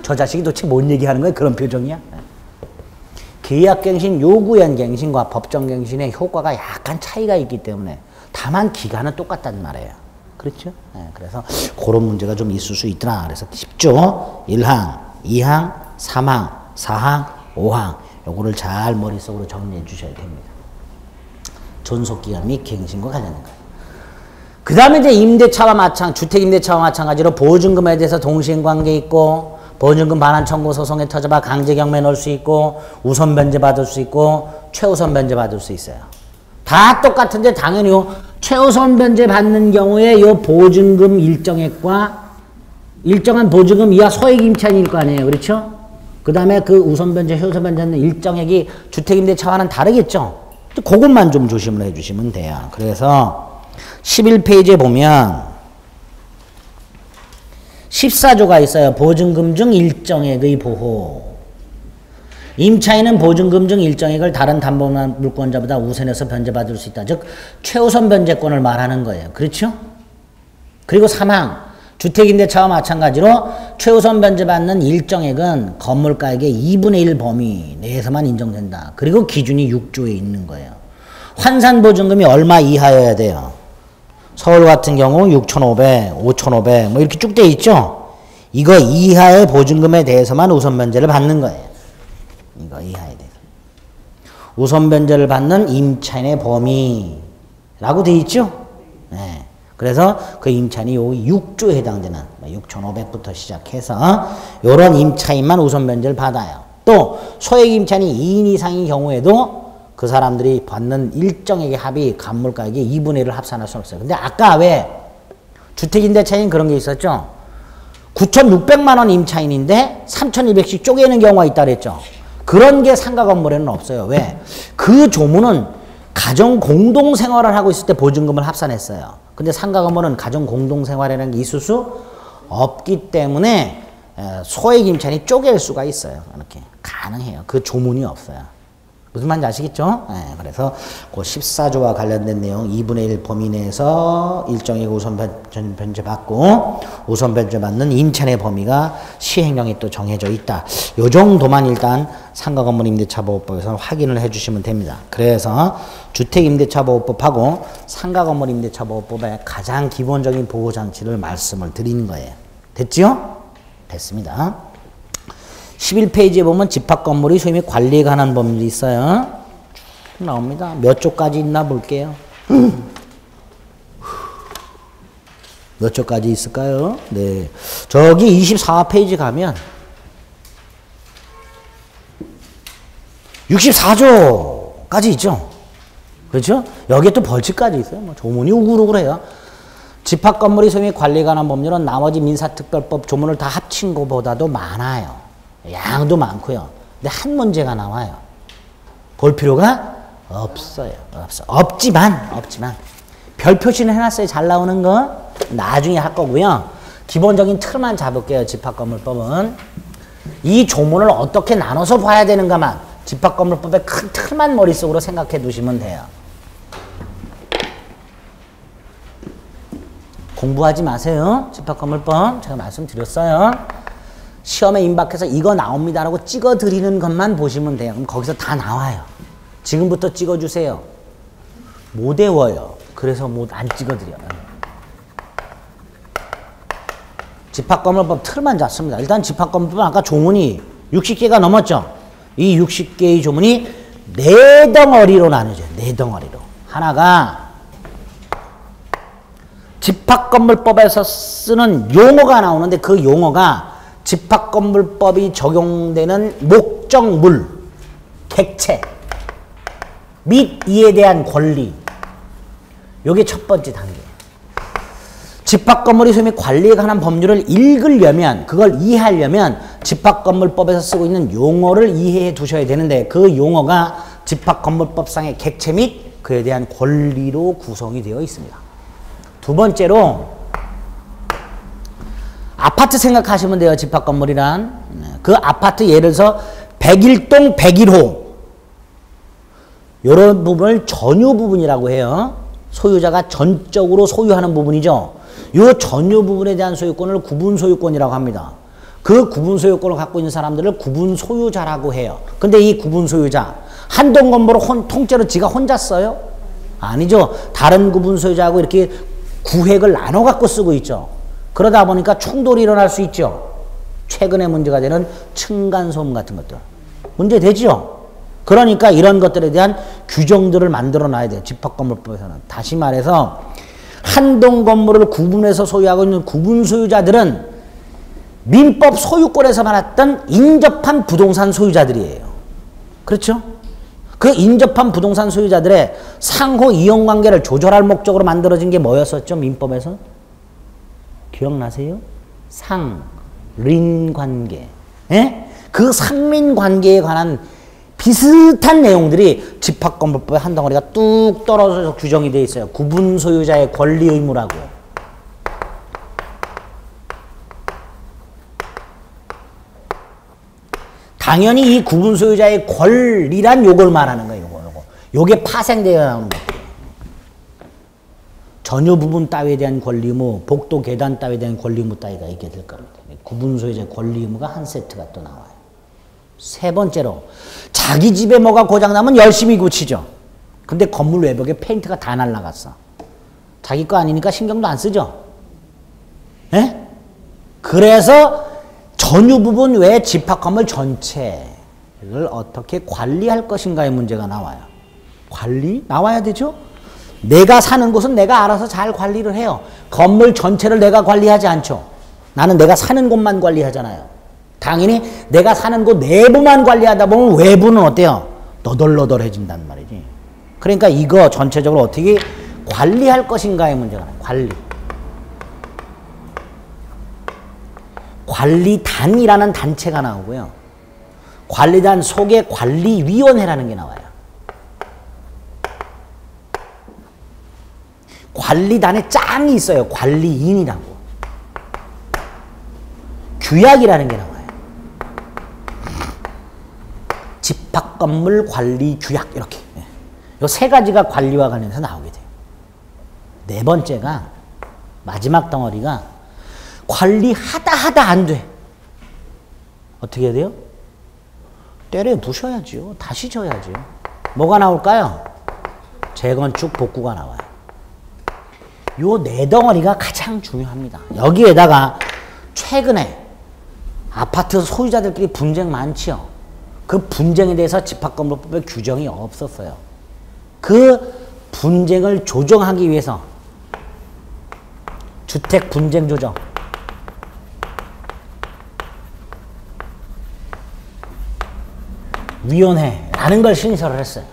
저 자식이 도대체 뭔 얘기하는 거야? 그런 표정이야. 계약갱신 요구에 의한 갱신과 법정갱신의 효과가 약간 차이가 있기 때문에 다만 기간은 똑같단 말이에요. 그렇죠? 네, 그래서 그런 문제가 좀 있을 수 있더라. 그래서 10조 1항, 2항, 3항, 4항, 5항. 요거를 잘 머릿속으로 정리해 주셔야 됩니다. 존속기간 및 갱신과 관련된 거예요. 그 다음에 이제 임대차와 주택임대차와 마찬가지로 보증금에 대해서 동시행관계 있고, 보증금 반환 청구 소송에 터져봐 강제 경매 넣을 수 있고, 우선 변제 받을 수 있고, 최우선 변제 받을 수 있어요. 다 똑같은데 당연히 요 최우선 변제 받는 경우에 요 보증금 일정액과 일정한 보증금 이하 소액 임차인일 거 아니에요. 그렇죠? 그 다음에 그 우선 변제, 최우선 변제는 일정액이 주택임대차와는 다르겠죠? 그것만 좀 조심을 해주시면 돼요. 그래서 11페이지에 보면 14조가 있어요. 보증금 중 일정액의 보호. 임차인은 보증금 중 일정액을 다른 담보물권자보다 우선해서 변제받을 수 있다. 즉 최우선 변제권을 말하는 거예요. 그렇죠? 그리고 3항 주택임대차와 마찬가지로 최우선 변제받는 일정액은 건물가액의 2분의 1 범위 내에서만 인정된다. 그리고 기준이 6조에 있는 거예요. 환산보증금이 얼마 이하여야 돼요? 서울 같은 경우 6,500, 5,500 뭐 이렇게 쭉 돼 있죠? 이거 이하의 보증금에 대해서만 우선 변제를 받는 거예요. 이거 이하에 대해서. 우선 변제를 받는 임차인의 범위라고 돼 있죠? 네. 그래서 그 임차인이 요 6조에 해당되는 6,500부터 시작해서 요런 임차인만 우선 변제를 받아요. 또 소액 임차인이 2인 이상인 경우에도 그 사람들이 받는 일정액의 합이 감물가액의 2분의 1을 합산할 수는 없어요. 근데 아까 왜 주택임대차인 그런 게 있었죠? 9,600만 원 임차인인데 3,200씩 쪼개는 경우가 있다 그랬죠? 그런 게 상가 건물에는 없어요. 왜? 그 조문은 가정 공동생활을 하고 있을 때 보증금을 합산했어요. 근데 상가 건물은 가정 공동생활이라는 게 있을 수 없기 때문에 소액 임차인이 쪼갤 수가 있어요. 이렇게 가능해요. 그 조문이 없어요. 무슨 말인지 아시겠죠? 네, 그래서 그 14조와 관련된 내용 2분의 1 범위 내에서 일정액 우선 변제 받고 우선 변제 받는 임차인의 범위가 시행령에 또 정해져 있다. 요 정도만 일단 상가건물임대차보호법에서 확인을 해주시면 됩니다. 그래서 주택임대차보호법하고 상가건물임대차보호법의 가장 기본적인 보호장치를 말씀을 드리는 거예요. 됐지요? 됐습니다. 11페이지에 보면 집합건물의 소유 및 관리에 관한 법률이 있어요. 쭉 나옵니다. 몇 조까지 있나 볼게요. 몇 조까지 있을까요? 네. 저기 24페이지 가면 64조까지 있죠. 그렇죠? 여기에 또 벌칙까지 있어요. 뭐 조문이 우글우글해요. 집합건물의 소유 및 관리에 관한 법률은 나머지 민사특별법 조문을 다 합친 것보다도 많아요. 양도 많고요. 근데 한 문제가 나와요. 볼 필요가 없어요. 없지만 별 표시는 해놨어요. 잘 나오는 거 나중에 할 거고요. 기본적인 틀만 잡을게요. 집합건물법은 이 조문을 어떻게 나눠서 봐야 되는가만 집합건물법의 큰 틀만 머릿속으로 생각해 두시면 돼요. 공부하지 마세요. 집합건물법 제가 말씀드렸어요. 시험에 임박해서 이거 나옵니다라고 찍어드리는 것만 보시면 돼요. 그럼 거기서 다 나와요. 지금부터 찍어주세요. 못 외워요. 그래서 못 안 찍어드려요. 집합건물법 틀만 잡습니다. 일단 집합건물법은 아까 조문이 60개가 넘었죠. 이 60개의 조문이 4덩어리로 나누죠. 4덩어리로. 하나가 집합건물법에서 쓰는 용어가 나오는데 그 용어가 집합건물법이 적용되는 목적물, 객체 및 이에 대한 권리. 요게 첫 번째 단계. 집합건물의 소유 및 관리에 관한 법률을 읽으려면, 그걸 이해하려면 집합건물법에서 쓰고 있는 용어를 이해해 두셔야 되는데 그 용어가 집합건물법상의 객체 및 그에 대한 권리로 구성이 되어 있습니다. 두 번째로 아파트 생각하시면 돼요. 집합건물이란. 그 아파트 예를 들어서 101동 101호 이런 부분을 전유 부분이라고 해요. 소유자가 전적으로 소유하는 부분이죠. 이 전유 부분에 대한 소유권을 구분 소유권이라고 합니다. 그 구분 소유권을 갖고 있는 사람들을 구분 소유자라고 해요. 근데 이 구분 소유자 한 동 건물을 통째로 지가 혼자 써요? 아니죠. 다른 구분 소유자하고 이렇게 구획을 나눠 갖고 쓰고 있죠. 그러다 보니까 충돌이 일어날 수 있죠. 최근에 문제가 되는 층간소음 같은 것들. 문제 되죠? 그러니까 이런 것들에 대한 규정들을 만들어 놔야 돼요. 집합건물법에서는. 다시 말해서 한 동 건물을 구분해서 소유하고 있는 구분 소유자들은 민법 소유권에서 말했던 인접한 부동산 소유자들이에요. 그렇죠? 그 인접한 부동산 소유자들의 상호 이용관계를 조절할 목적으로 만들어진 게 뭐였었죠? 민법에서? 기억나세요? 상린관계. 예? 그 상린관계에 관한 비슷한 내용들이 집합건물법의 한 덩어리가 뚝 떨어져서 규정이 되어 있어요. 구분 소유자의 권리 의무라고. 당연히 이 구분 소유자의 권리란 요걸 말하는 거예요. 요게 파생되어 나오는 것들이에요. 전유 부분 따위에 대한 권리 의무, 복도 계단 따위에 대한 권리 의무 따위가 있게 될 겁니다. 구분 소유자의 권리 의무가 한 세트가 또 나와요. 세 번째로 자기 집에 뭐가 고장나면 열심히 고치죠. 근데 건물 외벽에 페인트가 다 날라갔어. 자기 거 아니니까 신경도 안 쓰죠. 예? 그래서 전유 부분 외에 집합건물 전체를 어떻게 관리할 것인가의 문제가 나와요. 관리? 나와야 되죠? 내가 사는 곳은 내가 알아서 잘 관리를 해요. 건물 전체를 내가 관리하지 않죠. 나는 내가 사는 곳만 관리하잖아요. 당연히 내가 사는 곳 내부만 관리하다 보면 외부는 어때요? 너덜너덜해진단 말이지. 그러니까 이거 전체적으로 어떻게 관리할 것인가의 문제가 나요. 관리. 관리단이라는 단체가 나오고요. 관리단 속에 관리위원회라는 게 나와요. 관리단에 짱이 있어요. 관리인이라고. 규약이라는 게 나와요. 집합건물 관리 규약 이렇게. 이 세 가지가 관리와 관련해서 나오게 돼요. 네 번째가 마지막 덩어리가 관리하다 안 돼. 어떻게 해야 돼요? 때려 부셔야지요. 다시 져야지요. 뭐가 나올까요? 재건축 복구가 나와요. 요 네 덩어리가 가장 중요합니다. 여기에다가 최근에 아파트 소유자들끼리 분쟁 많지요. 그 분쟁에 대해서 집합건물법에 규정이 없었어요. 그 분쟁을 조정하기 위해서 주택 분쟁 조정 위원회라는 걸 신설을 했어요.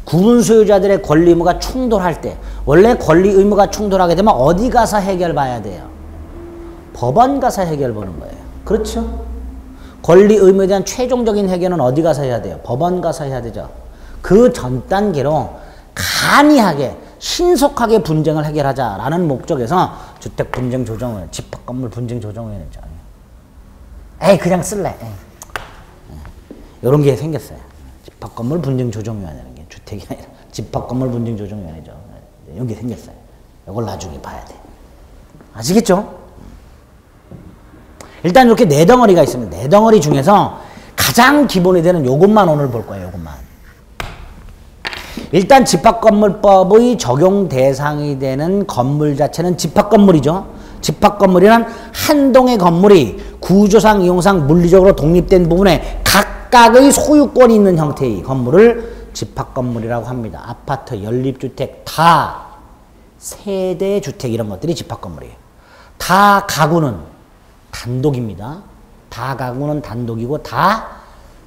구분 소유자들의 권리 의무가 충돌할 때, 원래 권리 의무가 충돌하게 되면 어디 가서 해결 봐야 돼요? 법원 가서 해결 보는 거예요. 그렇죠? 권리 의무에 대한 최종적인 해결은 어디 가서 해야 돼요? 법원 가서 해야 되죠. 그 전 단계로 간이하게 신속하게 분쟁을 해결하자라는 목적에서 주택 분쟁 조정위원회, 집합건물 분쟁 조정위원회 있잖아요. 에이 그냥 쓸래. 이런 게 생겼어요. 집합건물 분쟁 조정위원회라는 게 주택이 아니라 집합건물 분쟁 조정위원회죠. 이런 게 생겼어요. 이걸 나중에 봐야 돼. 아시겠죠? 일단 이렇게 네 덩어리가 있습니다. 네 덩어리 중에서 가장 기본이 되는 요것만 오늘 볼 거예요. 요것만. 일단 집합건물법의 적용 대상이 되는 건물 자체는 집합건물이죠. 집합건물이란 한 동의 건물이 구조상, 이용상, 물리적으로 독립된 부분에 각각의 소유권이 있는 형태의 건물을 집합건물이라고 합니다. 아파트, 연립주택, 다 세대주택 이런 것들이 집합건물이에요. 다 가구는 단독입니다. 다 가구는 단독이고 다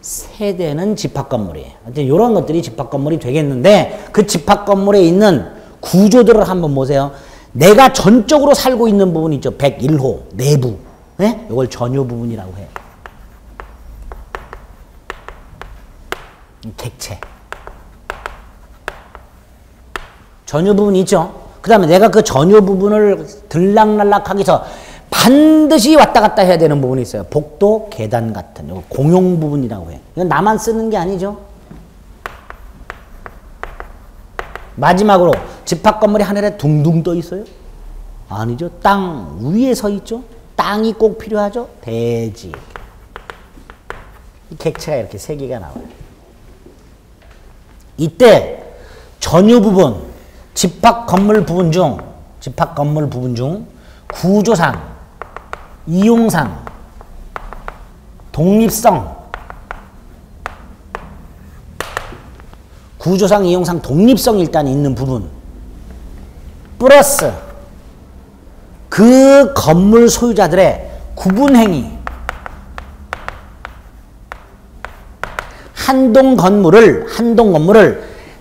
세대는 집합건물이에요. 이런 것들이 집합건물이 되겠는데 그 집합건물에 있는 구조들을 한번 보세요. 내가 전적으로 살고 있는 부분 있죠. 101호 내부. 네? 이걸 전유 부분이라고 해요. 객체. 전유 부분이 있죠. 그 다음에 내가 그 전유 부분을 들락날락하기 위해서 반드시 왔다 갔다 해야 되는 부분이 있어요. 복도, 계단 같은 요 공용 부분이라고 해요. 이건 나만 쓰는 게 아니죠. 마지막으로 집합건물이 하늘에 둥둥 떠 있어요? 아니죠. 땅 위에 서 있죠. 땅이 꼭 필요하죠. 대지. 이 객체가 이렇게 세 개가 나와요. 이때 전유 부분, 집합건물 부분 중 구조상, 이용상, 독립성, 구조상, 이용상 독립성이 일단 있는 부분 플러스 그 건물 소유자들의 구분행위, 한 동 건물을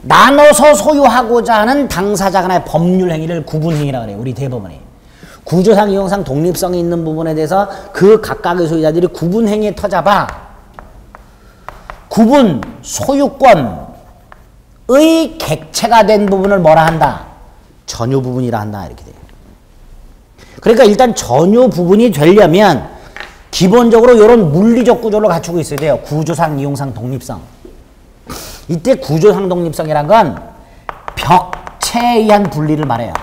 나눠서 소유하고자 하는 당사자 간의 법률 행위를 구분행위라고 그래요. 우리 대법원이. 구조상, 이용상 독립성이 있는 부분에 대해서 그 각각의 소유자들이 구분행위에 터잡아 구분 소유권의 객체가 된 부분을 뭐라 한다? 전유 부분이라 한다. 이렇게 돼요. 그러니까 일단 전유 부분이 되려면 기본적으로 이런 물리적 구조를 갖추고 있어야 돼요. 구조상, 이용상 독립성. 이때 구조상 독립성이란 건 벽체에 의한 분리를 말해요.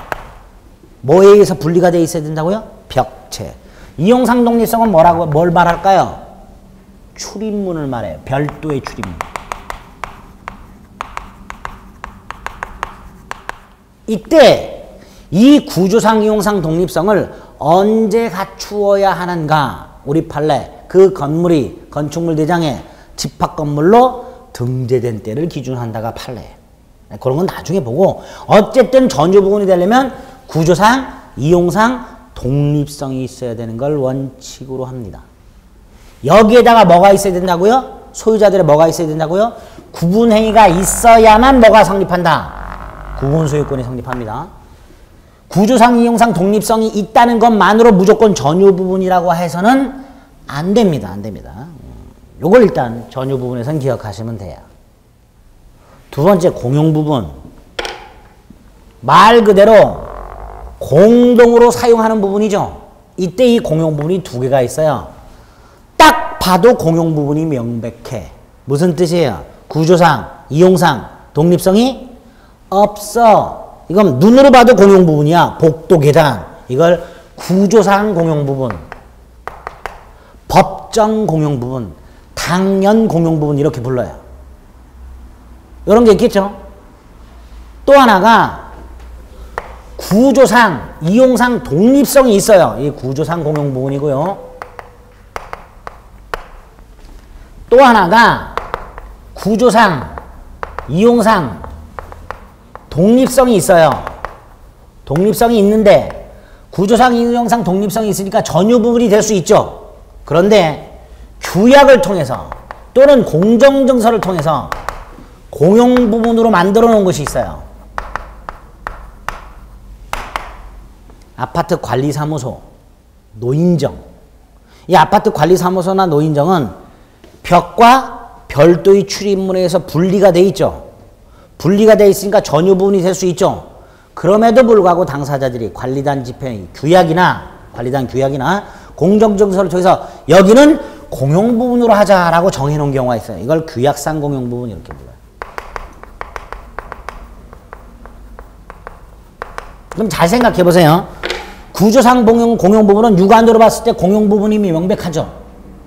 뭐에 의해서 분리가 돼 있어야 된다고요? 벽체. 이용상 독립성은 뭘 말할까요? 출입문을 말해요. 별도의 출입문. 이때 이 구조상, 이용상 독립성을 언제 갖추어야 하는가? 우리 판례 그 건물이 건축물 대장에 집합건물로 등재된 때를 기준한다가 판례. 그런 건 나중에 보고 어쨌든 전유 부분이 되려면 구조상, 이용상 독립성이 있어야 되는 걸 원칙으로 합니다. 여기에다가 뭐가 있어야 된다고요? 소유자들의 뭐가 있어야 된다고요? 구분행위가 있어야만 뭐가 성립한다? 구분소유권이 성립합니다. 구조상, 이용상 독립성이 있다는 것만으로 무조건 전유 부분이라고 해서는 안 됩니다. 안 됩니다. 요걸 일단 전유 부분에선 기억하시면 돼요. 두 번째 공용 부분. 말 그대로 공동으로 사용하는 부분이죠. 이때 이 공용 부분이 두 개가 있어요. 딱 봐도 공용 부분이 명백해. 무슨 뜻이에요? 구조상, 이용상 독립성이 없어. 이건 눈으로 봐도 공용 부분이야. 복도 계단. 이걸 구조상 공용 부분, 법정 공용 부분, 당연 공용 부분 이렇게 불러요. 이런 게 있겠죠. 또 하나가 구조상, 이용상 독립성이 있어요. 이 구조상 공용 부분이고요. 또 하나가 구조상, 이용상 독립성이 있어요. 독립성이 있는데 구조상, 이용상 독립성이 있으니까 전유 부분이 될 수 있죠. 그런데 규약을 통해서 또는 공정증서를 통해서 공용 부분으로 만들어 놓은 것이 있어요. 아파트 관리사무소, 노인정. 이 아파트 관리사무소나 노인정은 벽과 별도의 출입문에 의해서 분리가 돼 있죠. 분리가 돼 있으니까 전유 부분이 될 수 있죠. 그럼에도 불구하고 당사자들이 관리단 집행 규약이나 관리단 규약이나 공정증서를 통해서 여기는 공용 부분으로 하자라고 정해놓은 경우가 있어요. 이걸 규약상 공용 부분 이렇게 불러요. 그럼 잘 생각해 보세요. 구조상 공용 부분은 육안으로 봤을 때 공용 부분이 명백하죠.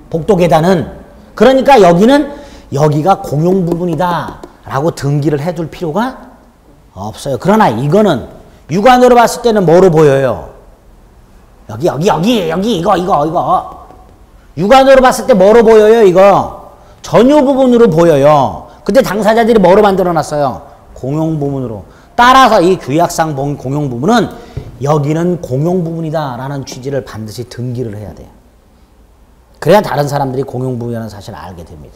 복도 계단은. 그러니까 여기가 공용 부분이다 라고 등기를 해둘 필요가 없어요. 그러나 이거는 육안으로 봤을 때는 뭐로 보여요? 여기 이거. 육안으로 봤을 때 뭐로 보여요? 이거 전유 부분으로 보여요. 근데 당사자들이 뭐로 만들어 놨어요? 공용 부분으로. 따라서 이 규약상 공용 부분은 여기는 공용 부분이다 라는 취지를 반드시 등기를 해야 돼요. 그래야 다른 사람들이 공용 부분이라는 사실을 알게 됩니다.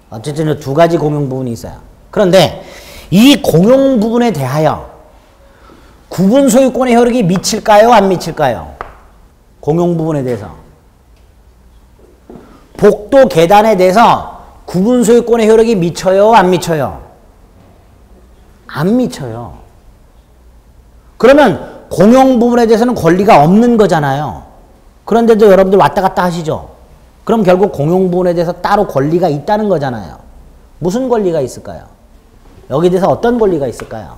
어쨌든 두 가지 공용 부분이 있어요. 그런데 이 공용 부분에 대하여 구분 소유권의 효력이 미칠까요? 안 미칠까요? 공용 부분에 대해서. 복도 계단에 대해서 구분 소유권의 효력이 미쳐요? 안 미쳐요? 안 미쳐요. 그러면 공용 부분에 대해서는 권리가 없는 거잖아요. 그런데도 여러분들 왔다 갔다 하시죠? 그럼 결국 공용 부분에 대해서 따로 권리가 있다는 거잖아요. 무슨 권리가 있을까요? 여기에 대해서 어떤 권리가 있을까요?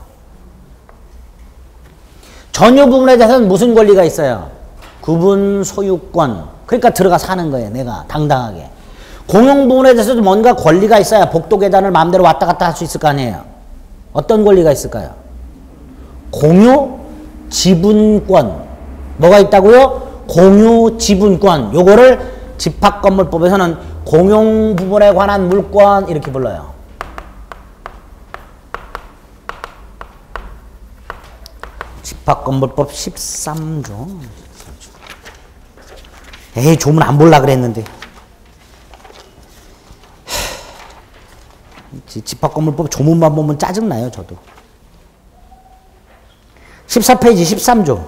전유 부분에 대해서는 무슨 권리가 있어요? 구분 소유권. 그러니까 들어가 사는 거예요. 내가 당당하게. 공용 부분에 대해서도 뭔가 권리가 있어야 복도 계단을 마음대로 왔다 갔다 할 수 있을 거 아니에요. 어떤 권리가 있을까요? 공유 지분권. 뭐가 있다고요? 공유 지분권. 요거를 집합건물법에서는 공용 부분에 관한 물권 이렇게 불러요. 집합건물법 13조. 에이, 조문 안 볼라 그랬는데. 집합건물법 조문만 보면 짜증나요, 저도. 14페이지 13조.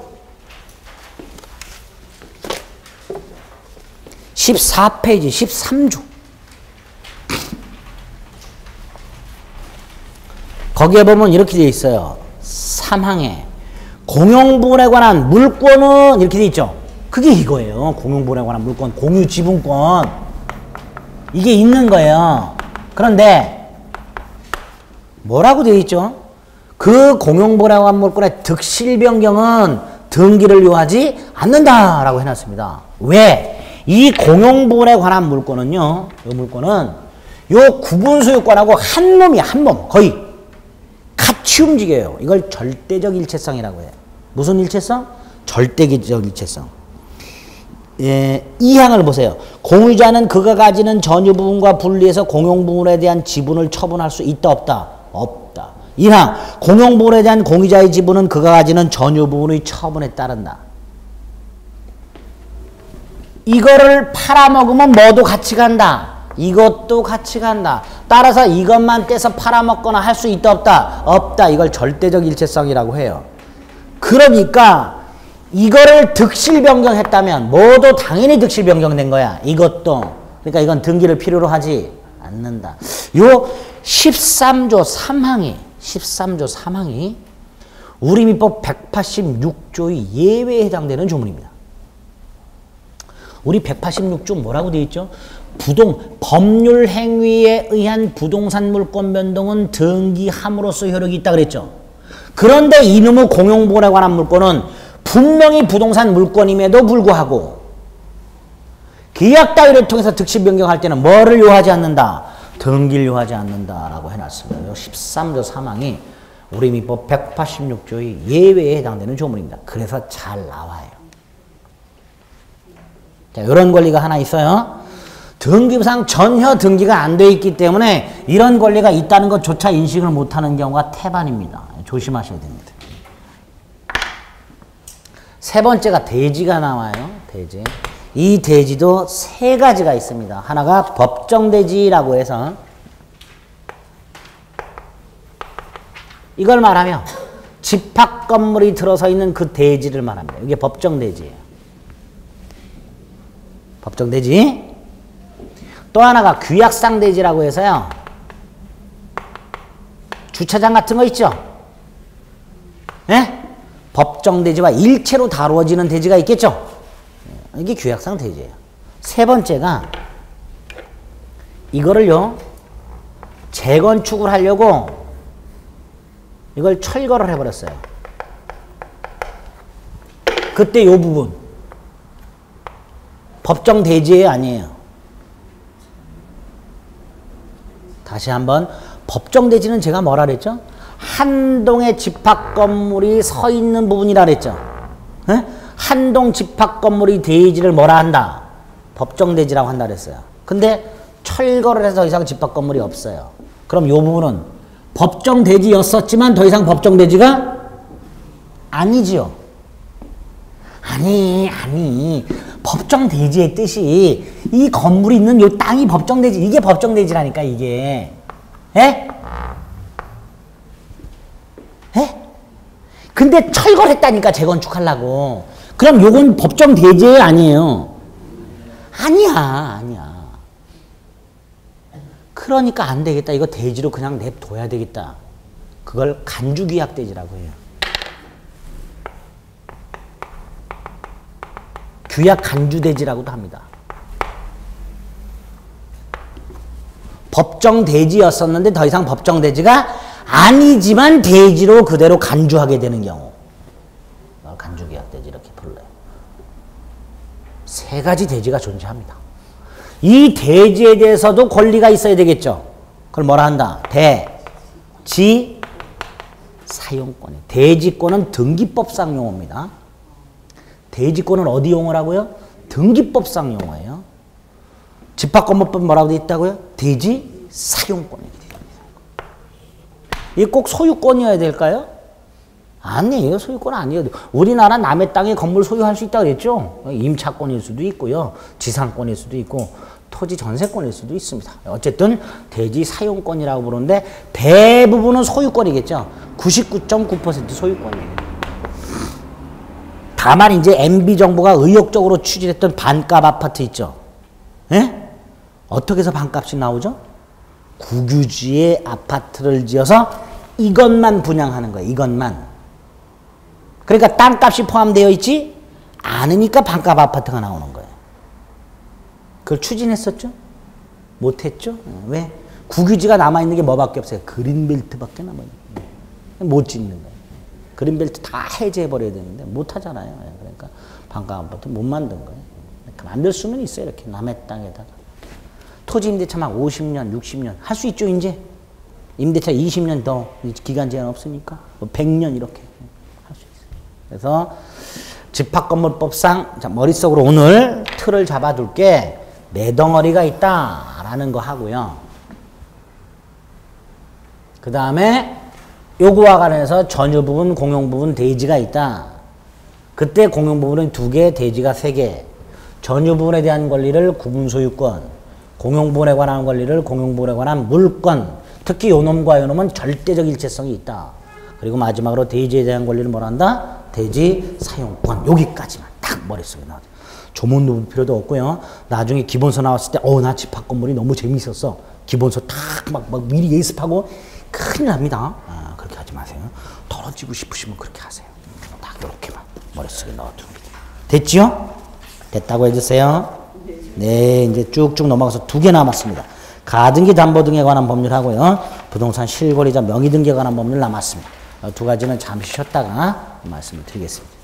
14페이지 13조. 거기에 보면 이렇게 되어 있어요. 3항에 공용부분에 관한 물권은 이렇게 되어 있죠. 그게 이거예요. 공용부분에 관한 물권, 공유지분권. 이게 있는 거예요. 그런데 뭐라고 되어 있죠? 그 공용부분에 관한 물권의 득실 변경은 등기를 요하지 않는다라고 해놨습니다. 왜? 이 공용부분에 관한 물권은요, 이 물권은 요 구분소유권하고 한 몸이야, 한 몸. 거의 같이 움직여요. 이걸 절대적 일체성이라고 해요. 무슨 일체성? 절대적 일체성. 예, 이 항을 보세요. 공유자는 그가 가지는 전유 부분과 분리해서 공용 부분에 대한 지분을 처분할 수 있다, 없다? 없다. 1항 공용 부분에 대한 공유자의 지분은 그가 가지는 전유 부분의 처분에 따른다. 이거를 팔아먹으면 뭐도 같이 간다. 이것도 같이 간다. 따라서 이것만 떼서 팔아먹거나 할 수 있다, 없다? 없다. 이걸 절대적 일체성이라고 해요. 그러니까 이거를 득실 변경했다면 모두 당연히 득실 변경된 거야. 이것도. 그러니까 이건 등기를 필요로 하지 않는다. 요 13조 3항이 우리민법 186조의 예외에 해당되는 조문입니다. 우리 186조 뭐라고 되어 있죠? 법률 행위에 의한 부동산 물권 변동은 등기함으로써 효력이 있다 그랬죠. 그런데 이놈의 공용부분에 관한 물권은 분명히 부동산 물권임에도 불구하고 계약 따위를 통해서 득실 변경할 때는 뭐를 요하지 않는다? 등기를 요하지 않는다라고 해놨습니다. 13조 3항이 우리 민법 186조의 예외에 해당되는 조문입니다. 그래서 잘 나와요. 자, 이런 권리가 하나 있어요. 등기부상 전혀 등기가 안 돼 있기 때문에 이런 권리가 있다는 것조차 인식을 못하는 경우가 태반입니다. 조심하셔야 됩니다. 세 번째가 대지가 나와요. 대지. 이 대지도 세 가지가 있습니다. 하나가 법정대지라고 해서 이걸 말하면 집합건물이 들어서 있는 그 대지를 말합니다. 이게 법정대지예요. 법정대지. 또 하나가 규약상 대지라고 해서요. 주차장 같은 거 있죠? 네? 법정대지와 일체로 다루어지는 대지가 있겠죠? 이게 규약상 대지예요. 세 번째가 이거를요. 재건축을 하려고 이걸 철거를 해버렸어요. 그때 이 부분 법정대지예요, 아니에요? 다시 한번 법정대지는 제가 뭐라 그랬죠? 한 동의 집합건물이 서 있는 부분이라 그랬죠. 에? 한 동 집합건물이 대지를 뭐라 한다? 법정대지라고 한다 그랬어요. 근데 철거를 해서 더 이상 집합건물이 없어요. 그럼 이 부분은 법정대지였었지만 더 이상 법정대지가 아니지요. 아니. 법정대지의 뜻이 이 건물이 있는 요 땅이 법정대지. 이게 법정대지라니까, 이게. 에? 에? 근데 철거를 했다니까, 재건축하려고. 그럼 요건 법정대지예요, 아니에요? 아니야. 그러니까 안 되겠다. 이거 대지로 그냥 냅둬야 되겠다. 그걸 간주규약대지라고 해요. 규약 간주대지라고도 합니다. 법정대지였었는데 더 이상 법정대지가 아니지만 대지로 그대로 간주하게 되는 경우. 간주규약대지 이렇게 불러요. 세 가지 대지가 존재합니다. 이 대지에 대해서도 권리가 있어야 되겠죠. 그걸 뭐라 한다? 대지 사용권이. 대지권은 등기법상 용어입니다. 대지권은 어디 용어라고요? 등기법상 용어예요. 집합건물법 뭐라고 되어 있다고요? 대지 사용권이 되어 있습니다. 이게 꼭 소유권이어야 될까요? 아니에요. 소유권 아니에요. 우리나라 남의 땅에 건물 소유할 수 있다고 그랬죠. 임차권일 수도 있고요. 지상권일 수도 있고 토지 전세권일 수도 있습니다. 어쨌든 대지 사용권이라고 부르는데 대부분은 소유권이겠죠. 99.9% 소유권이에요. 다만 이제 MB 정부가 의욕적으로 추진했던 반값 아파트 있죠. 예? 어떻게 해서 반값이 나오죠? 국유지에 아파트를 지어서 이것만 분양하는 거예요. 이것만. 그러니까 땅값이 포함되어 있지 않으니까 반값 아파트가 나오는 거예요. 그걸 추진했었죠? 못했죠? 왜? 국유지가 남아있는 게 뭐밖에 없어요? 그린벨트밖에 남아있는 거예요. 못 짓는 거예요. 그린벨트 다 해제해버려야 되는데 못하잖아요. 그러니까 반값 아파트 못 만든 거예요. 그러니까 만들 수는 있어요. 이렇게 남의 땅에다가. 토지 임대차 막 50년, 60년 할 수 있죠, 이제? 임대차 20년 더 기간 제한 없으니까. 100년 이렇게 할 수 있어요. 그래서 집합건물법상 자, 머릿속으로 오늘 틀을 잡아둘게 네 덩어리가 있다라는 거 하고요. 그 다음에 요거와 관련해서 전유 부분, 공용 부분, 대지가 있다. 그때 공용 부분은 2개, 대지가 3개. 전유 부분에 대한 권리를 구분소유권, 공용 부분에 관한 권리를 공용 부분에 관한 물권, 특히 요놈과 요놈은 절대적 일체성이 있다. 그리고 마지막으로 대지에 대한 권리를 뭐라 한다? 대지 사용권. 여기까지만 딱 머릿속에 나와. 조문 넣을 필요도 없고요. 나중에 기본서 나왔을 때 나 집합 건물이 너무 재밌었어. 기본서 딱 막 미리 예습하고 큰일 납니다. 그렇게 하지 마세요. 떨어지고 싶으시면 그렇게 하세요. 딱 이렇게만 머릿속에 넣어둡니다. 됐지요? 됐다고 해주세요. 네, 이제 쭉쭉 넘어가서 2개 남았습니다. 가등기 담보 등에 관한 법률하고요. 부동산 실거래자 명의 등기에 관한 법률 남았습니다. 2가지는 잠시 쉬었다가 말씀을 드리겠습니다.